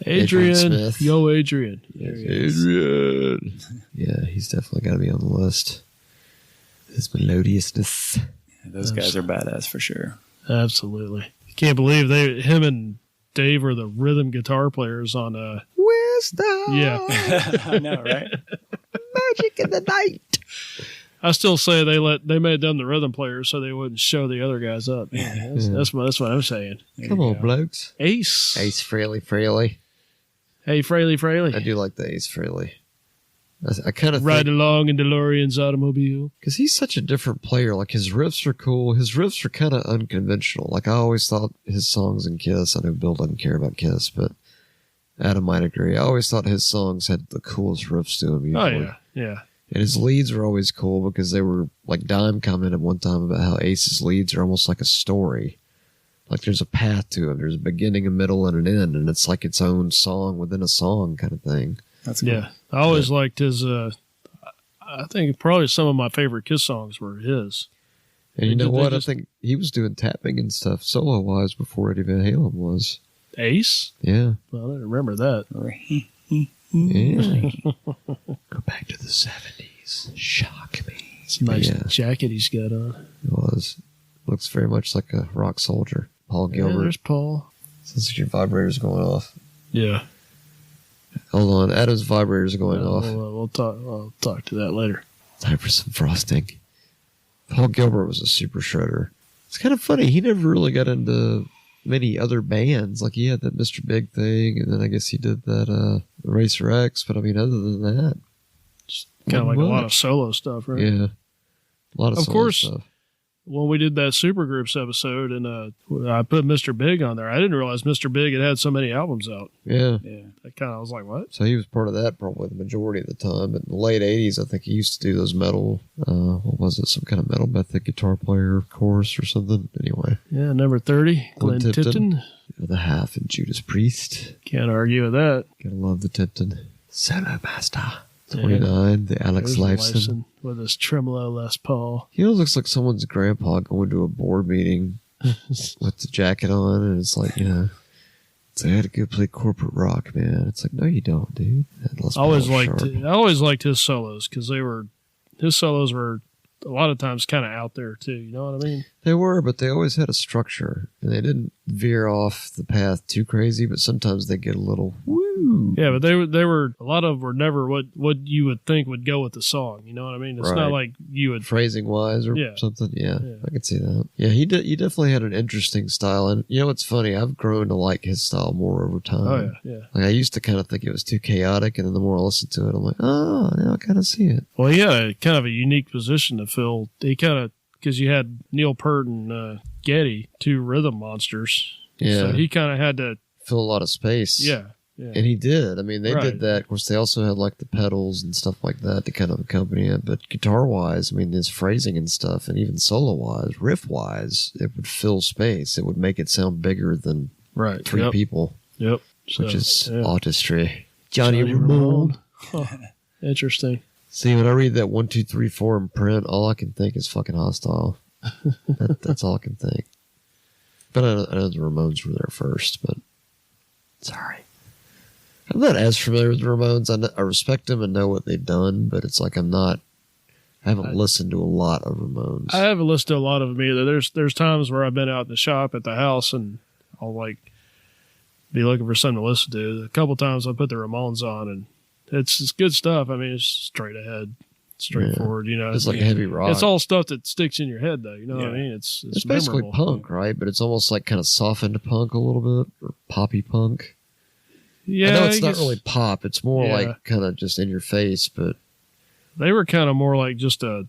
Adrian Smith. Yo, Adrian. Adrian. Yeah, he's definitely got to be on the list. His melodiousness. Those guys are badass for sure. Absolutely. You can't believe him and Dave are the rhythm guitar players on Wisdom. Yeah. I know, right? Magic in the night. I still say they made them the rhythm players so they wouldn't show the other guys up. Yeah, that's what I'm saying. Come on, blokes. Ace Frehley. Hey, Frehley. I do like the Ace Frehley. I kind of ride along in DeLorean's automobile because he's such a different player. Like his riffs are cool. His riffs are kind of unconventional. Like I always thought his songs in Kiss. I know Bill doesn't care about Kiss, but Adam might agree. I always thought his songs had the coolest riffs to them. Usually. Oh yeah. And his leads were always cool because they were like Dime commented one time about how Ace's leads are almost like a story. Like there's a path to them. There's a beginning, a middle, and an end, and it's like its own song within a song kind of thing. That's cool. Yeah. I always liked his. I think probably some of my favorite Kiss songs were his. And you know what? I think he was doing tapping and stuff solo wise before Eddie Van Halen was. Ace? Yeah. Well, I don't remember that. Yeah. Go back to the 70s. Shock me. It's a nice jacket he's got on. It was. Looks very much like a rock soldier. Paul Gilbert. Yeah, there's Paul. Sounds like your vibrator's going off. Yeah. Hold on. Adam's vibrator's going off. We'll talk. I'll talk to that later. Time for some frosting. Paul Gilbert was a super shredder. It's kind of funny. He never really got into many other bands. Like he had that Mr. Big thing, and then I guess he did that Racer X. But I mean, other than that, just kind of like a lot of solo stuff, right? Yeah, a lot of solo stuff. When we did that Supergroups episode, and I put Mr. Big on there, I didn't realize Mr. Big had so many albums out. Yeah. I was like, what? So he was part of that probably the majority of the time. But in the late 80s, I think he used to do those metal, what was it, some kind of metal method guitar player course or something. Anyway. Yeah, number 30, Glenn Tipton. The Half and Judas Priest. Can't argue with that. Gotta love the Tipton. Solo Master. 29, the Alex Lifeson. With his tremolo Les Paul. He almost looks like someone's grandpa going to a board meeting with the jacket on, and it's like, it's like, I had to go play corporate rock, man. It's like, no, you don't, dude. I always liked his solos because his solos were a lot of times kind of out there too. You know what I mean? They were, but they always had a structure, and they didn't veer off the path too crazy. But sometimes they get a little woo. Yeah, but they were a lot of them were never what you would think would go with the song. You know what I mean? It's not like you would phrasing wise or something. Yeah, I can see that. Yeah, he definitely had an interesting style, and you know what's funny? I've grown to like his style more over time. Oh yeah. Like I used to kind of think it was too chaotic, and then the more I listen to it, I'm like, oh, now I kind of see it. Well, he had a kind of a unique position to fill. He kind of because you had Neil Peart and Geddy, two rhythm monsters. Yeah, so he kind of had to fill a lot of space. Yeah. And he did. I mean, they did that. Of course, they also had like the pedals and stuff like that to kind of accompany it. But guitar-wise, I mean, his phrasing and stuff, and even solo-wise, riff-wise, it would fill space. It would make it sound bigger than three people. Yep. Which is artistry. Johnny Ramone. Huh. Interesting. See, when I read that 1, 2, 3, 4 in print, all I can think is fucking Hostile. That's all I can think. But I know the Ramones were there first, but sorry. I'm not as familiar with the Ramones. I respect them and know what they've done, but it's like I haven't listened to a lot of Ramones. I haven't listened to a lot of them either. There's times where I've been out in the shop at the house and I'll like be looking for something to listen to. A couple times I put the Ramones on and it's good stuff. I mean, it's straight ahead, straightforward. You know, it's like heavy rock. It's all stuff that sticks in your head, though. You know what I mean? It's basically memorable. punk, right? But it's almost like kind of softened punk a little bit, or poppy punk. Yeah, I know it's not really pop. It's more like kind of just in your face, but they were kind of more like just a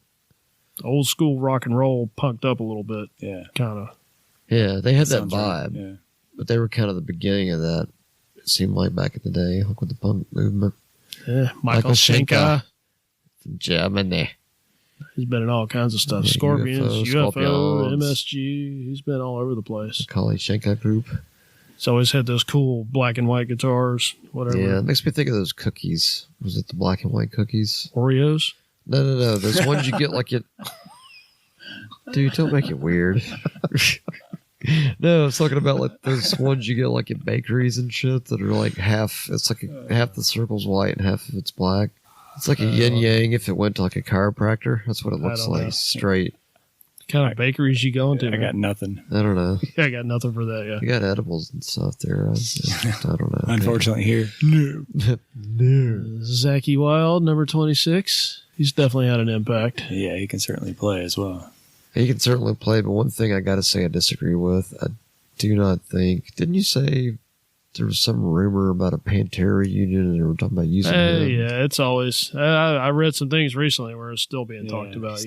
old school rock and roll punked up a little bit. Yeah. Kind of. Yeah, they had that vibe. Right. Yeah. But they were kind of the beginning of that. It seemed like back in the day, like with the punk movement. Yeah, Michael Schenker. From Germany. He's been in all kinds of stuff. Yeah, Scorpions, UFO, Scorpions. MSG. He's been all over the place. The Kali Schenker group. He's always had those cool black and white guitars, whatever. Yeah, it makes me think of those cookies. Was it the black and white cookies? Oreos? No. Those ones you get like it. Dude, don't make it weird. No, I was talking about like those ones you get like at bakeries and shit that are like half. It's like half the circle's white and half of it's black. It's like a yin yang if it went to like a chiropractor. That's what it looks like. Know. Straight. Kind of bakeries you going to? I got nothing. I don't know. I got nothing for that. Yeah, you got edibles and stuff there. I don't know. Unfortunately, here, no. Zachy Wild, number 26. He's definitely had an impact. Yeah, he can certainly play as well. He can certainly play, but one thing I got to say I disagree with. I do not think. Didn't you say there was some rumor about a Pantera reunion and they were talking about using him? Yeah, it's always. I read some things recently where it's still being talked about,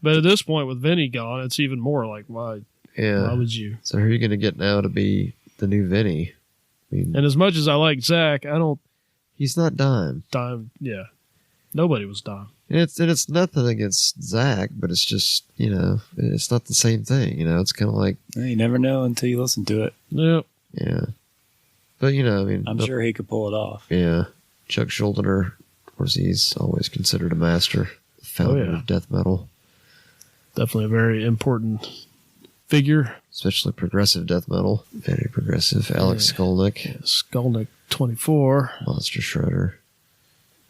But at this point, with Vinny gone, it's even more like, why would you? So who are you going to get now to be the new Vinny? I mean, and as much as I like Zach, I don't. He's not Dime. Yeah. Nobody was Dime. And it's nothing against Zach, but it's just, it's not the same thing. It's kind of like. You never know until you listen to it. Yep. Yeah. But, I'm sure he could pull it off. Yeah. Chuck Schuldiner, of course, he's always considered a master, founder of death metal. Definitely a very important figure. Especially progressive death metal. Very progressive. Alex Skolnick. Yeah, Skolnick 24. Monster Shredder.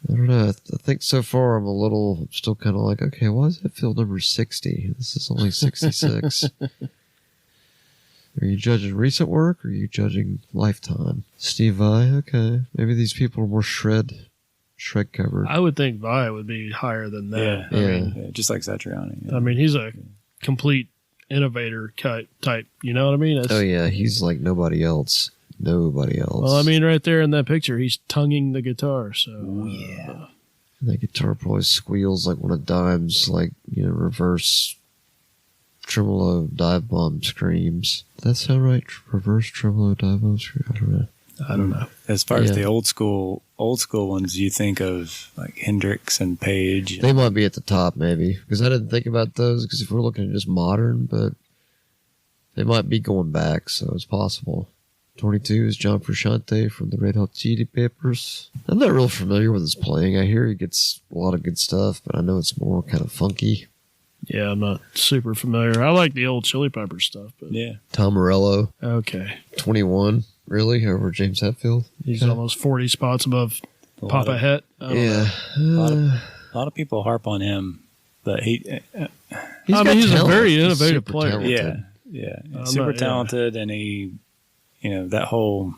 I don't know. I think so far I'm still kind of like, okay, why does it feel number 60? This is only 66. Are you judging recent work or are you judging lifetime? Steve Vai, okay. Maybe these people are more shred covered. I would think Vai would be higher than that. Yeah. Just like Satriani. Yeah. I mean, he's a complete innovator type. You know what I mean? Oh, yeah. He's like nobody else. Well, I mean, right there in that picture, he's tonguing the guitar. So yeah. That guitar probably squeals like one of Dime's, reverse tremolo dive bomb screams. Does that sound right? Reverse tremolo dive bomb scream? I don't know. As far as the old school ones, you think of like Hendrix and Page. They might be at the top, maybe, because I didn't think about those. Because if we're looking at just modern, but they might be going back, so it's possible. 22 is John Frusciante from the Red Hot Chili Peppers. I'm not real familiar with his playing. I hear he gets a lot of good stuff, but I know it's more kind of funky. Yeah, I'm not super familiar. I like the old Chili Pepper stuff. But Yeah. Tom Morello, okay. 21, really, over James Hetfield. He's almost 40 spots above Papa Het. Yeah. A lot of people harp on him, but he's I mean, he's a very innovative super player. talented. Yeah. I'm Super not- talented, and he, that whole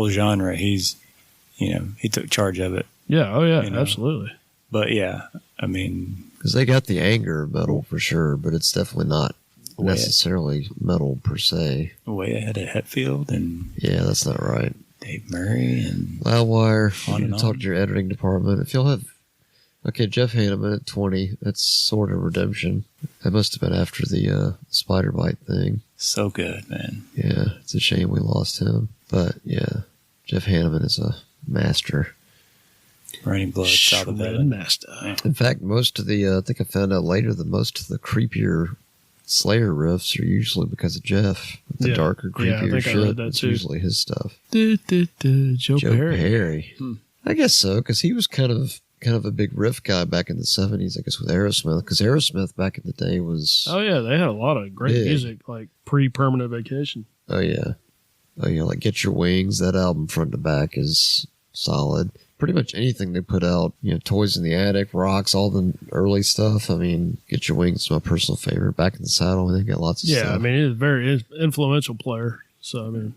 genre, he's, he took charge of it. Yeah, oh yeah, You know. absolutely. But yeah, I mean, Because they got the anger of metal for sure, but it's definitely not Way- necessarily metal per se. way ahead of Hetfield and Yeah, that's not right. Dave Murray and Loudwire, On you and can talk on. to your editing department. If you'll have, Jeff Hanneman at 20, that's sort of redemption. That must have been after the spider bite thing. so good, man. Yeah, it's a shame we lost him. But yeah, Jeff Hanneman is a master. Raining Blood, South of Shred Heaven. Master. In fact, most of the, I think I found out later that most of the creepier Slayer riffs are usually because of Jeff. The Yeah. darker, Yeah, I creepier think I shit. read that It's too. usually his stuff. Joe Joe Perry. Perry. Hmm. I guess so, because he was kind of a big riff guy back in the 70s, I guess, with Aerosmith. Because Aerosmith back in the day was, Oh yeah, they had a lot of great Big. music, like pre-Permanent Vacation. oh yeah, like Get Your Wings. That album front to back is solid. Pretty much anything they put out, Toys in the Attic, Rocks, all the early stuff. I mean, Get Your Wings is my personal favorite. Back in the Saddle, they got lots of Yeah, stuff. I mean, he's a very influential player. So I mean,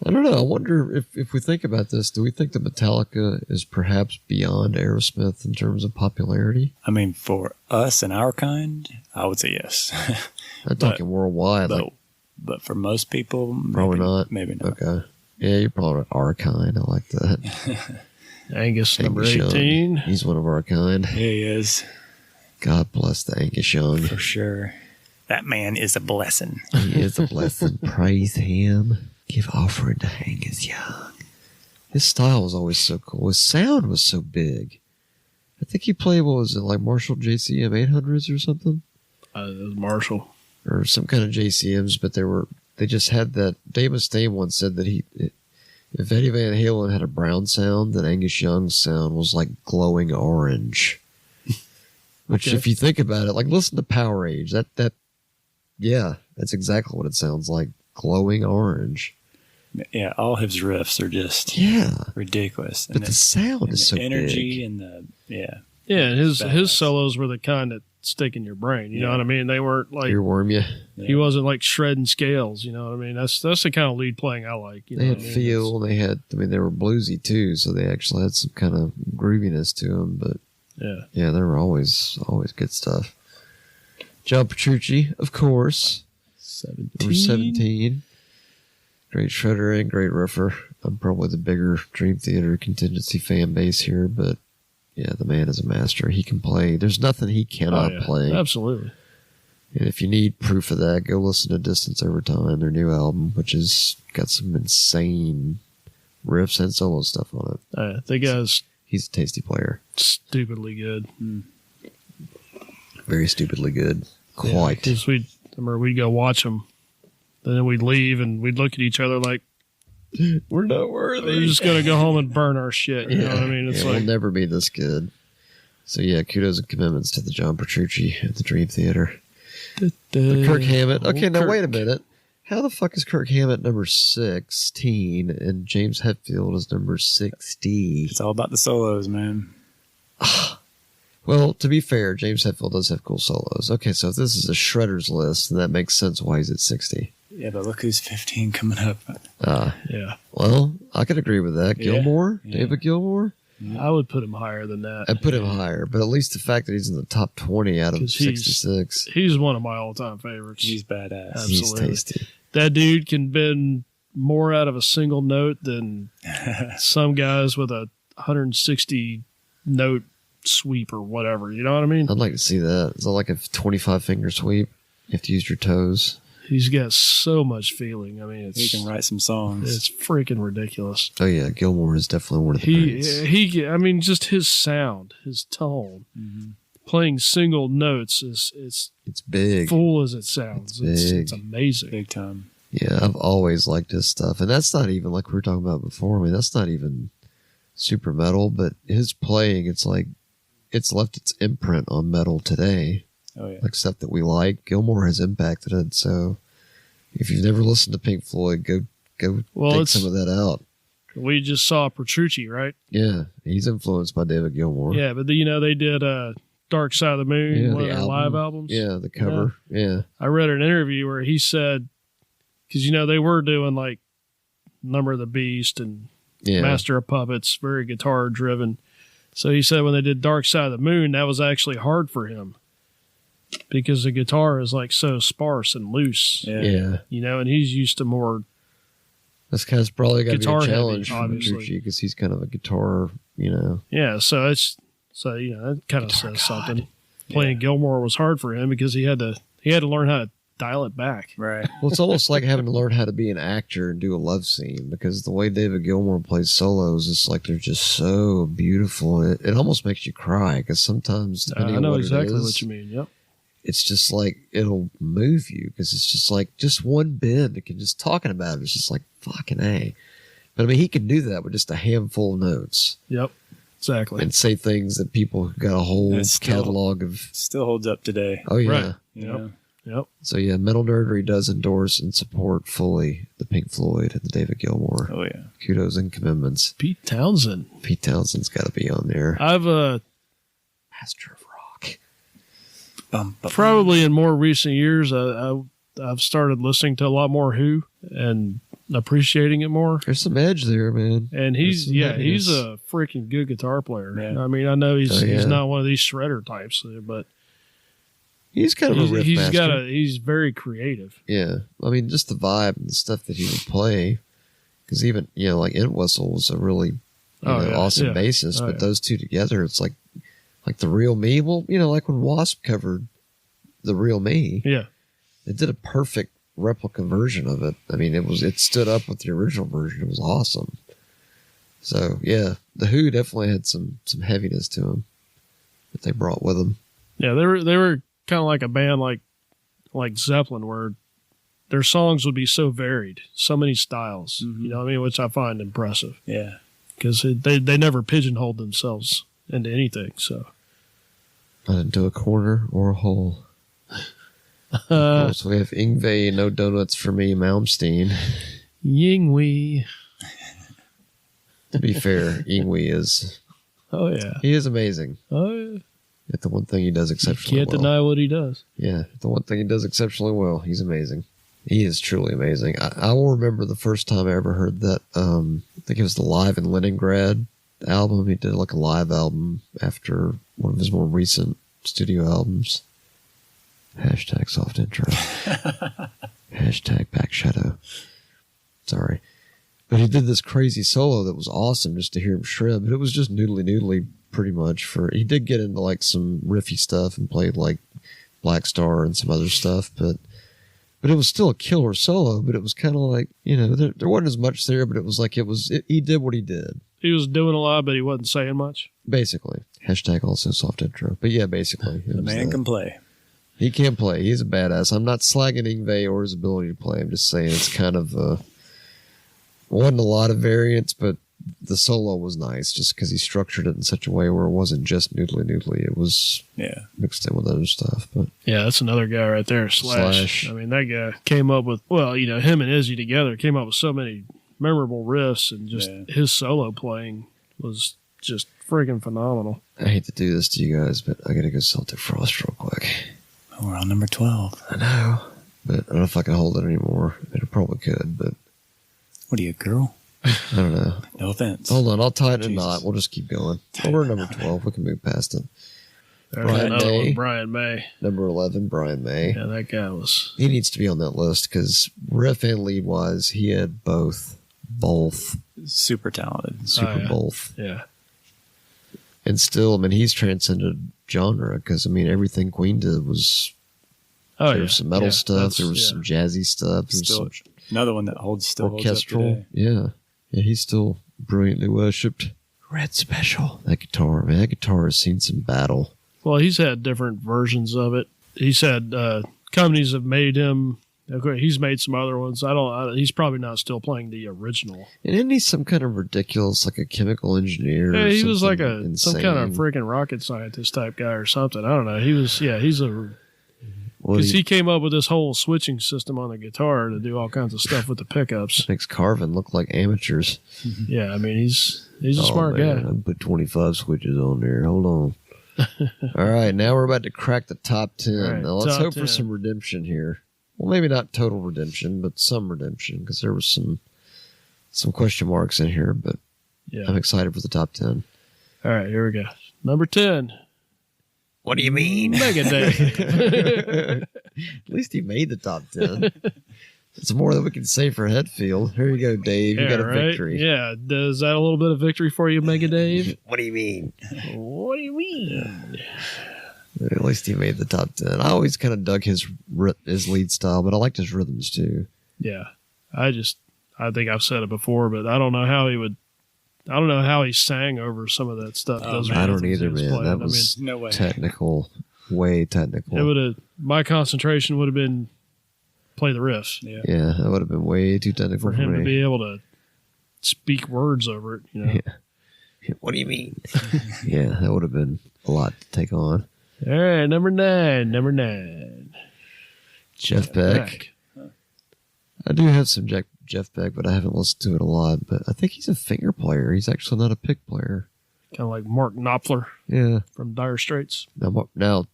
I don't know. I wonder if we think about this, do we think that Metallica is perhaps beyond Aerosmith in terms of popularity? I mean, for us and our kind, I would say yes. I'm talking worldwide. But for most people, Probably maybe not. Maybe not. Okay. Yeah, you're probably our kind. I like that. Angus number Angus Young. 18. He's one of our kind. He is, God bless the Angus Young. for sure. That man is a blessing. He is a blessing. Praise him. Give offering to Angus Young. His style was always so cool. His sound was so big. I think he played, what was it, like Marshall JCM 800s or something? It was Marshall. Or some kind of JCMs, but they just had that. Dave Mustaine once said that if Eddie Van Halen had a brown sound, then Angus Young's sound was like glowing orange. Which, Okay. if you think about it, like listen to Power Age, yeah, that's exactly what it sounds like, glowing orange. Yeah, all his riffs are just Yeah, ridiculous. but the sound and is so the energy big. and the Yeah, and his Badass. solos were the kind that stick in your brain. You know Yeah. what I mean? They weren't like Earworm you. he wasn't like shredding scales. You know what I mean? That's the kind of lead playing I like. You They know had what I mean? feel. They had. I mean, they were bluesy too, so they actually had some kind of grooviness to them. But yeah, they were always good stuff. John Petrucci, of course. 17. Number 17. Great shredder and great riffer. I'm probably the bigger Dream Theater contingency fan base here, but yeah, the man is a master. He can play. There's nothing he cannot play. Absolutely. And if you need proof of that, go listen to Distance Over Time, their new album, which has got some insane riffs and solo stuff on it. The guy's He's a tasty player. stupidly good. Very stupidly good. Quite. Because we'd go watch him, then we'd leave and we'd look at each other like We're not worthy. we're just gonna go home and burn our shit. You know what I mean? It's yeah, like we'll never be this good. So yeah, kudos and commitments to the John Petrucci at the Dream Theater. But Kirk Hammett. Okay, now wait a minute. How the fuck is Kirk Hammett number 16 and James Hetfield is number 60? It's all about the solos, man. Well, to be fair, James Hetfield does have cool solos. Okay, so if this is a shredder's list, then that makes sense why he's at 60. Yeah, but look who's 15 coming up. yeah, Well, I can agree with that. Yeah, Gilmore? yeah. David Gilmore? I would put him higher than that. I'd put him higher, but at least the fact that he's in the top 20 out of 'Cause he's- 66, He's one of my all-time favorites. He's badass. he's Absolutely. tasty. That dude can bend more out of a single note than some guys with a 160 note sweep or whatever. You know what I mean? I'd like to see that. Is that like a 25 finger sweep? You have to use your toes. He's got so much feeling. I mean, He can write some songs. it's freaking ridiculous. Oh yeah, Gilmore is definitely one of the greats. I mean, just his sound, his tone, playing single notes it's It's big. full as it sounds. It's big. It's amazing. Big time. Yeah, I've always liked his stuff. And that's not even like we were talking about before. I mean, that's not even super metal, but his playing, it's like it's left its imprint on metal today. Oh, yeah. like stuff that we like. Gilmour has impacted it. So if you've never listened to Pink Floyd, go dig some of that out. We just saw Petrucci, right? Yeah, he's influenced by David Gilmour. Yeah, but they did Dark Side of the Moon, one of their live albums. Yeah, the cover. Yeah. I read an interview where he said, because they were doing like Number of the Beast and Master of Puppets, very guitar driven. So he said when they did Dark Side of the Moon, that was actually hard for him because the guitar is like so sparse and loose. Yeah. And he's used to more. This guy's probably got to be a challenge heavy, for Petrucci because he's kind of a guitar, Yeah, so that kind of says something. Playing Gilmour was hard for him because he had to learn how to dial it back. Right. Well, it's almost like having to learn how to be an actor and do a love scene because the way David Gilmour plays solos, it's like they're just so beautiful. It almost makes you cry because sometimes, depending on what exactly it is, what you mean. Yep. It's just like it'll move you because it's just like just one bend. It can just talking about it. It's just like fucking A. But I mean, he can do that with just a handful of notes. Yep. Exactly. And say things that people who got a whole catalog of. Still holds up today. Oh, yeah. Right. Yeah. Yep. So, yeah, Metal Nerdery does endorse and support fully the Pink Floyd and the David Gilmour. Oh, yeah. Kudos and commitments. Pete Townsend. Pete Townsend's got to be on there. I've Master of Rock. Probably in more recent years, I've started listening to a lot more Who and appreciating it more. There's some edge there, man. And he's a freaking good guitar player. Yeah. I mean, I know he's not one of these shredder types, but he's kind of a riff master. He's very creative. Yeah, I mean, just the vibe and the stuff that he would play. Because even like Entwistle was a really awesome bassist, but those two together, it's like the Real Me. Well, like when Wasp covered the Real Me. Yeah, they did a perfect replica version of it. I mean, it stood up with the original version. It was awesome. So yeah, the Who definitely had some heaviness to them that they brought with them. Yeah, they were kind of like a band like Zeppelin, where their songs would be so varied, so many styles. Mm-hmm. You know what I mean? Which I find impressive. Yeah, because they never pigeonholed themselves into anything. So not into a corner or a hole. Of course, we have Yngwie, No Donuts for Me, Malmsteen. Yngwie. To be fair, Yngwie is. Oh yeah, he is amazing. Oh yeah. At the one thing he does exceptionally well. You can't deny what he does. Yeah, the one thing he does exceptionally well. He's amazing. He is truly amazing. I will remember the first time I ever heard that. I think it was the Live in Leningrad album. He did like a live album after one of his more recent studio albums. Hashtag soft intro. Hashtag back shadow. Sorry. But he did this crazy solo that was awesome just to hear him shred. But it was just noodly pretty much. He did get into like some riffy stuff and played like Black Star and some other stuff. But it was still a killer solo. But it was kind of like, there wasn't as much there. But it was like he did what he did. He was doing a lot, but he wasn't saying much. Basically. Hashtag also soft intro. But yeah, basically. The man can play. He can play. He's a badass. I'm not slagging Yngwie or his ability to play. I'm just saying it's kind of wasn't a lot of variants, but the solo was nice just because he structured it in such a way where it wasn't just noodly. It was mixed in with other stuff. But yeah, that's another guy right there, Slash. I mean, that guy came up with, him and Izzy together came up with so many memorable riffs, and just his solo playing was just freaking phenomenal. I hate to do this to you guys, but I got to go Celtic Frost real quick. We're on number 12. I know, but I don't know if I can hold it anymore. I probably could, but... What are you, a girl? I don't know. No offense. Hold on, I'll tie it in a knot. We'll just keep going. We're number 12. We can move past it. Brian May. Number 11, Brian May. Yeah, that guy was... He needs to be on that list because riff and lead-wise, he had both. Super talented. Both. Yeah. And still, he's transcended genre because, everything Queen did was... there was some metal stuff. There was some jazzy stuff. There was some another one that holds orchestral. Holds up today. Yeah, he's still brilliantly worshipped. Red Special. That guitar, that guitar has seen some battle. Well, he's had different versions of it. He's had companies have made him. Okay, he's made some other ones. He's probably not still playing the original. And isn't he some kind of ridiculous, like a chemical engineer? Yeah, he was like some kind of freaking rocket scientist type guy or something. I don't know. He was. Yeah, he's a Because he came up with this whole switching system on the guitar to do all kinds of stuff with the pickups. Makes Carvin look like amateurs. Yeah, I mean, he's a smart guy. I put 25 switches on there. Hold on. All right, now we're about to crack the top 10. Right, now let's hope 10. for some redemption here. Well, maybe not total redemption, but some redemption, because there was some question marks in here, but Yeah. I'm excited for the top 10. All right, here we go. Number 10. What do you mean? Megadeth. At least he made the top 10. It's more than we can say for Hetfield. Here you go, Dave. You got a victory. Yeah. Is that a little bit of victory for you, Mega Dave? What do you mean? What do you mean? At least he made the top 10. I always kind of dug his lead style, but I liked his rhythms too. Yeah. I think I've said it before, but I don't know how he sang over some of that stuff. I don't either, man. That was no way. Technical. Way technical. My concentration would have been play the riff. Yeah. Yeah, that would have been way too technical For for him me. to be able to speak words over it, you know. Yeah. What do you mean? Yeah, that would have been a lot to take on. All right, number 9. Jeff Beck. I do have some Jeff Beck, but I haven't listened to it a lot. But I think he's a finger player. He's actually not a pick player. Kind of like Mark Knopfler Yeah. from Dire Straits. Now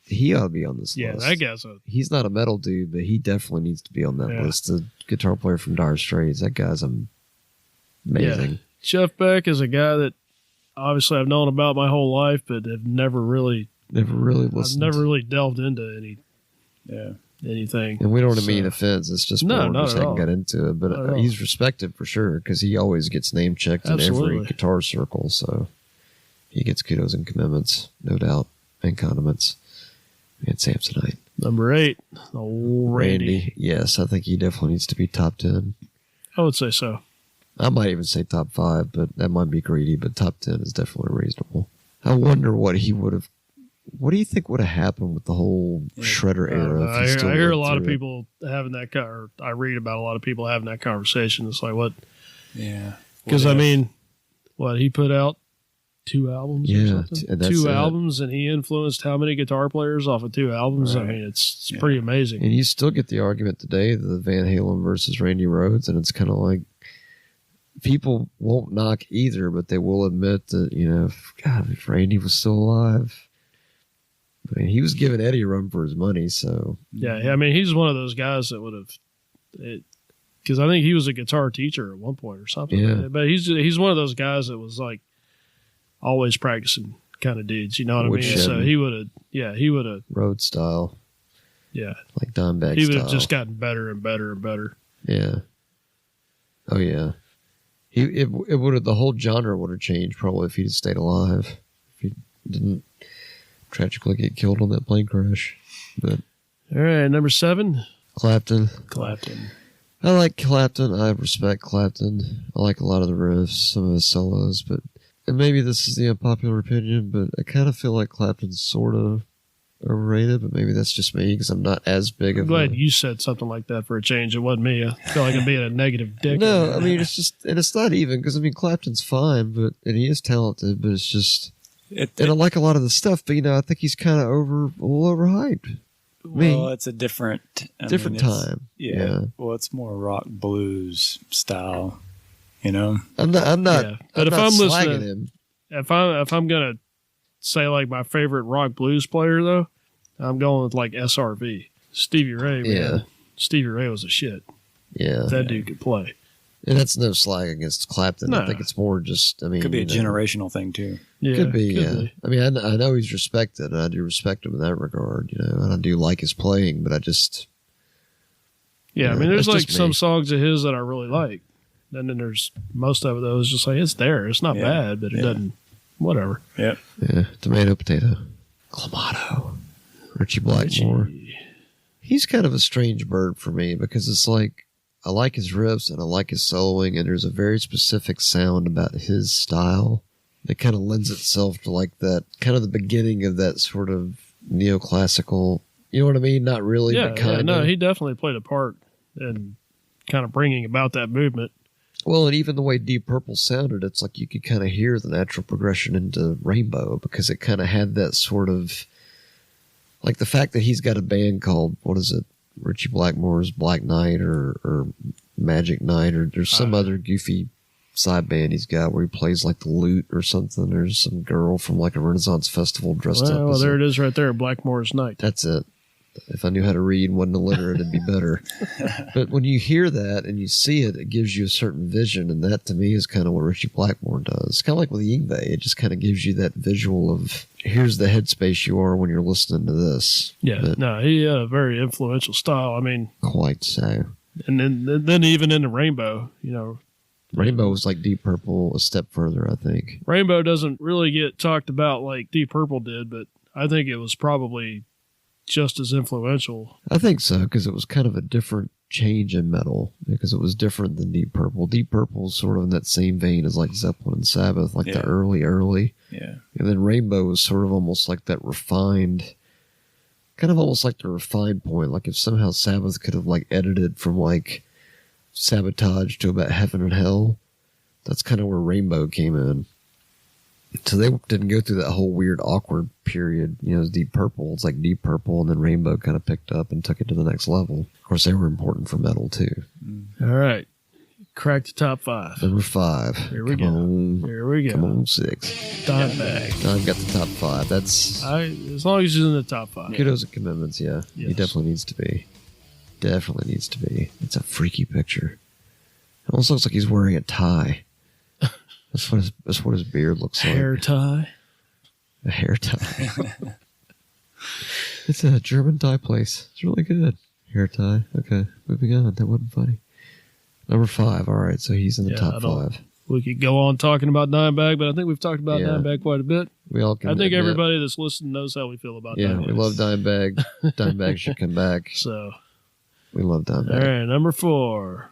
he ought to be on this Yeah, list. that guy's He's not a metal dude, but he definitely needs to be on that list. The guitar player from Dire Straits. That guy's amazing. Yeah. Jeff Beck is a guy that obviously I've known about my whole life, but have never really listened. I've never really delved into anything. And we don't want to mean offense. It's just No, more not just at hadn't all. got into it. But he's respected for sure because he always gets name checked in Absolutely. every guitar circle. So he gets kudos and commitments, no doubt, and condiments. And Samsonite. Number 8, old Randy. Yes, I think he definitely needs to be top 10. I would say so. I might even say top 5, but that might be greedy. But top 10 is definitely reasonable. I wonder what he would have. What do you think would have happened with the whole Shredder era? I hear a lot of people having that, or I read about a lot of people having that conversation. It's like, what? Yeah. Because, I mean, what, he put out 2 albums or something? And that's 2 it. albums, and he influenced how many guitar players off of 2 albums? Right. I mean, it's pretty amazing. And you still get the argument today, the Van Halen versus Randy Rhoads, and it's kind of like people won't knock either, but they will admit that, God, if Randy was still alive, I mean, he was giving Eddie a run for his money, so. Yeah, I mean, he's one of those guys that would have, because I think he was a guitar teacher at one point or something. Yeah. But he's one of those guys that was like always practicing kind of dudes, you know what I mean? So he would have, Road style. Yeah. Like Dimebag He would style. have just gotten better and better and better. Yeah. Oh, yeah. It would have, the whole genre would have changed probably if he'd stayed alive. If he didn't tragically get killed on that plane crash. But All right, number 7. Clapton. Clapton. I like Clapton. I respect Clapton. I like a lot of the riffs, some of his solos, and maybe this is the unpopular opinion, but I kind of feel like Clapton's sort of overrated, but maybe that's just me because I'm not as big I'm of glad you said something like that for a change. It wasn't me. I feel like I'm being a negative dick. No, I mean, it's just, and it's not even, because I mean, Clapton's fine, and he is talented, but it's just, and I like a lot of the stuff, but I think he's kind of a little overhyped. Well, it's a different time. Yeah. Well, it's more rock blues style, I'm not. Yeah. But if I'm slagging listening, him. if I'm gonna say like my favorite rock blues player though, I'm going with like SRV, Stevie Ray. Man. Yeah. Stevie Ray was a shit. Yeah, That dude could play. and that's no slag against Clapton. No. I think it's more just. I mean, could be a generational thing too. Yeah, Could be. Yeah. be. I mean, I know he's respected, and I do respect him in that regard. And I do like his playing, but I just. Yeah, I mean, there's that's like just some me. songs of his that I really like, and then there's most of those just like it's there. It's not bad, but it doesn't. Whatever. Yep. Yeah, tomato, potato, clamato, Richie Blackmore. He's kind of a strange bird for me because it's like I like his riffs and I like his soloing, and there's a very specific sound about his style that kind of lends itself to like that kind of the beginning of that sort of neoclassical. You know what I mean? Not really, but kind of. No, he definitely played a part in kind of bringing about that movement. Well, and even the way Deep Purple sounded, it's like you could kind of hear the natural progression into Rainbow because it kind of had that sort of Like the fact that he's got a band called, what is it, Richie Blackmore's Black Knight or Magic Knight, or there's some other goofy side band he's got where he plays like the lute or something. There's some girl from like a Renaissance festival dressed up. Well, there it is right there, Blackmore's Night. That's it. If I knew how to read and wasn't illiterate, it'd be better. But when you hear that and you see it, it gives you a certain vision, and that to me is kind of what Richie Blackmore does. It's kind of like with Yngwie. It just kind of gives you that visual of here's the headspace you are when you're listening to this. Yeah, but no, he had a very influential style. I mean, quite so. And then even in the Rainbow, you know. Rainbow was like Deep Purple a step further, I think. Rainbow doesn't really get talked about like Deep Purple did, but I think it was probably just as influential. I think so, because it was kind of a different change in metal, because it was different than Deep Purple. Deep Purple is sort of in that same vein as like Zeppelin and Sabbath, like the early. Yeah. And then Rainbow was sort of almost like that refined, kind of almost like the refined point. Like if somehow Sabbath could have like edited from like Sabotage to about Heaven and Hell, that's kind of where Rainbow came in. So they didn't go through that whole weird, awkward period. You know, it was Deep Purple. It's like Deep Purple, and then Rainbow kind of picked up and took it to the next level. Of course, they were important for metal, too. All right. Crack the top 5. Number 5. Here we Come go. on. Here we go. Come on, 6. Dimebag. I've got the top 5. That's... As long as he's in the top 5. Kudos and commitments, yeah. Yes. He definitely needs to be. Definitely needs to be. It's a freaky picture. It almost looks like he's wearing a tie. That's what his beard looks like. Hair tie. A hair tie. It's a German tie place. It's really good. Hair tie. Okay, moving on. That wasn't funny. Number 5. All right, so he's in the top 5. We could go on talking about Dimebag, but I think we've talked about Dimebag quite a bit. We all can. I think everybody that's listening knows how we feel about Dimebag. Yeah, we love Dimebag. Dimebag should come back. So we love Dimebag. All right, number 4.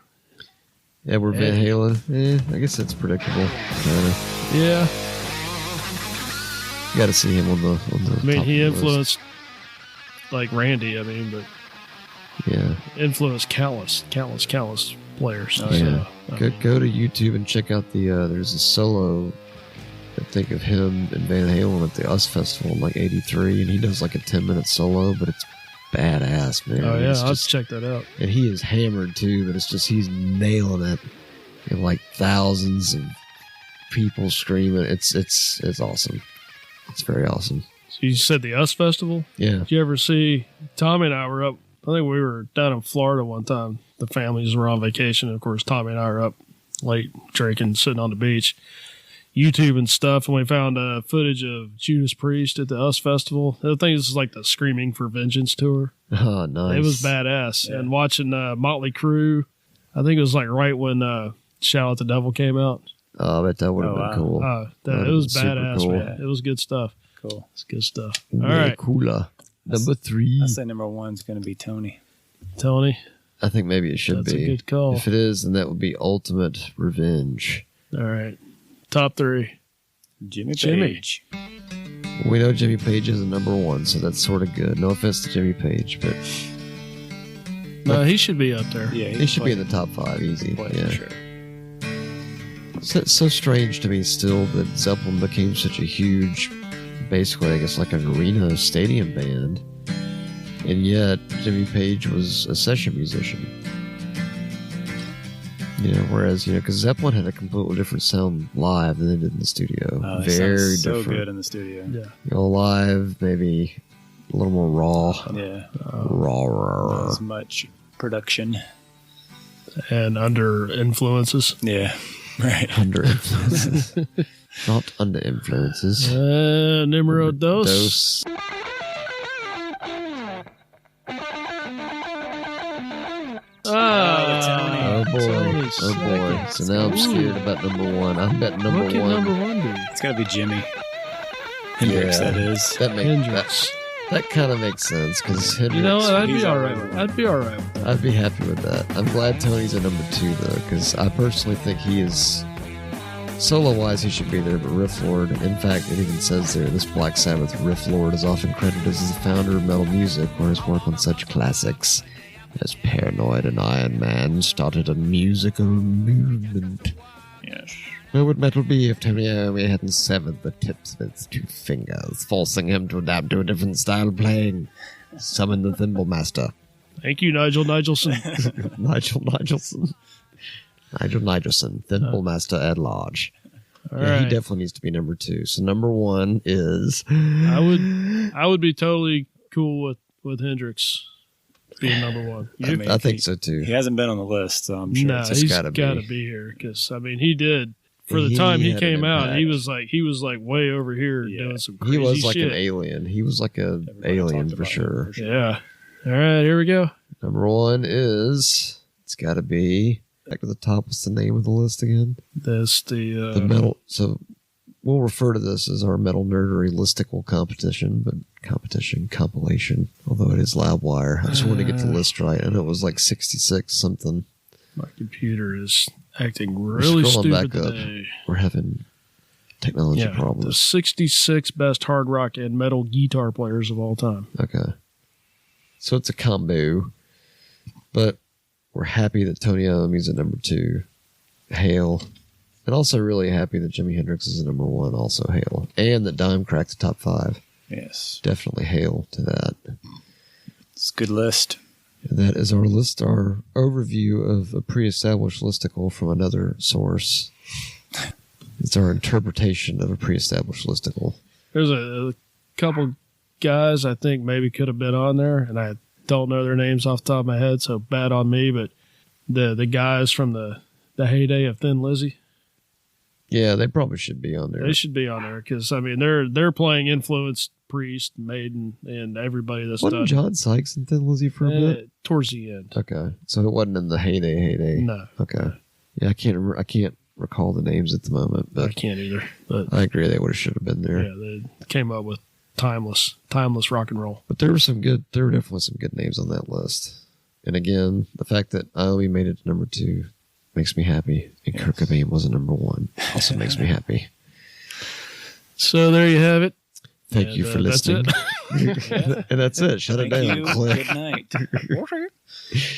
Edward Van Halen. I guess that's predictable. Kinda. Yeah. You got to see him on the. I mean, top he of the influenced like Randy. I mean, but influenced countless players. Oh, yeah. Go to YouTube and check out the. There's a solo. I think of him and Van Halen at the US Festival in like '83, and he does like a 10-minute solo, but it's badass, man. Oh yeah, I'll have to check that out. And he is hammered too, but it's just he's nailing it. And like thousands of people screaming. It's awesome. It's very awesome. So you said the US Festival? Yeah. Did you ever see Tommy and I were up? I think we were down in Florida one time. The families were on vacation. Of course, Tommy and I were up late drinking, sitting on the beach, YouTube and stuff, and we found footage of Judas Priest at the US Festival. I think this is like the Screaming for Vengeance tour. Oh, nice. It was badass. Yeah. And watching Motley Crue, I think it was like right when Shout at the Devil came out. Oh, I bet that would have been cool. It was badass, cool. man. It was good stuff. Cool. It's good stuff. All right. Cooler. Number 3. I say number 1's going to be Tony. Tony? I think maybe it should That's be. a good call. If it is, then that would be Ultimate Revenge. All right. Top 3. Jimmy Page. We know Jimmy Page is a number 1, so that's sort of good. No offense to Jimmy Page, but... No, he should be up there. Yeah, he should be in the top 5, easy. Yeah. For sure. It's so strange to me still that Zeppelin became such a huge, basically, I guess, like an arena stadium band. And yet, Jimmy Page was a session musician. You know, whereas, because Zeppelin had a completely different sound live than they did in the studio. Very so different. Good in the studio. Yeah. Live, maybe a little more raw. Yeah. Raw. Not as much production. And under influences. Yeah. Right. Under influences. Not under influences. Numero dos. Oh boy. Oh boy. So now I'm scared about number 1. I'm betting number 1. What can number 1 be? It's got to be Jimmy Hendrix, that is. That makes Hendrix. That kind of makes sense, because Hendrix... You know what? I'd be all right with that. I'd be happy with that. I'm glad Tony's at number 2, though, because I personally think he is... Solo-wise, he should be there, but Riff Lord... In fact, it even says there, this Black Sabbath Riff Lord is often credited as the founder of metal music, where his work on such classics as Paranoid and Iron Man started a musical movement. Yes. Where would metal be if Tony Iommi hadn't severed the tips of its 2 fingers, forcing him to adapt to a different style of playing? Summon the Thimble Master. Thank you, Nigel Nigelson. Nigel Nigelson, Thimble Master at large. Right. He definitely needs to be number 2. So number 1 is... I would be totally cool with Hendrix being number 1. I think so too. He hasn't been on the list, so I'm sure No, he's got to be here because he did for the time he came out. He was like way over here doing some crazy shit. He was like an alien. He was like an alien for sure. Yeah. All right, here we go. Number 1 is it's got to be back to the top. What's the name of the list again? That's the metal. So we'll refer to this as our Metal Nerdery Lystical competition, but compilation. Although it is Loudwire, I just wanted to get the list right, and it was like 66 something. My computer is acting really stupid today. We're having technology problems. The 66 best hard rock and metal guitar players of all time. Okay. So it's a combo, but we're happy that Tony Iommi's at number 2. Hail. And also really happy that Jimi Hendrix is at number 1. Also hail. And that Dime cracked the top 5. Yes. Definitely hail to that. It's a good list. And that is our list, our overview of a pre-established listicle from another source. It's our interpretation of a pre-established listicle. There's a couple guys I think maybe could have been on there, and I don't know their names off the top of my head, so bad on me, but the guys from the heyday of Thin Lizzy. Yeah, they probably should be on there. They should be on there because they're playing influenced Priest, Maiden, and everybody that's wasn't John Sykes and Thin Lizzy for a bit towards the end. Okay, so it wasn't in the heyday. No. Okay. Yeah, I can't recall the names at the moment, but I can't either. But I agree, they should have been there. Yeah, they came up with timeless rock and roll. But there were definitely some good names on that list. And again, the fact that Iommi made it to number 2 makes me happy. And Kurt Cobain was a number 1 also makes me happy. So there you have it. Thank you for listening. That's it. And that's it. Shut it down. Click. Good night.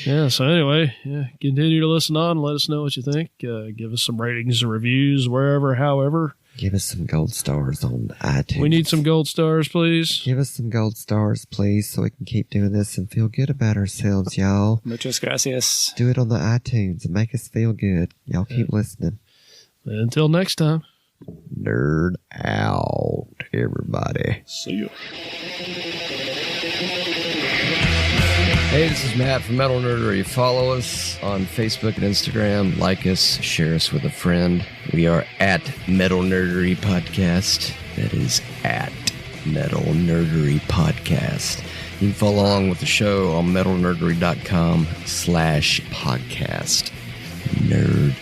Yeah, so anyway, continue to listen on. Let us know what you think. Give us some ratings and reviews wherever, however. Give us some gold stars on iTunes. We need some gold stars, please. Give us some gold stars, please, so we can keep doing this and feel good about ourselves, y'all. Muchas gracias. Do it on the iTunes and make us feel good. Y'all keep listening. Until next time. Nerd out, everybody. See you. Hey, this is Matt from Metal Nerdery. Follow us on Facebook and Instagram. Like us, share us with a friend. We are at Metal Nerdery Podcast. That is at Metal Nerdery Podcast. You can follow along with the show on metalnerdery.com/podcast. Nerd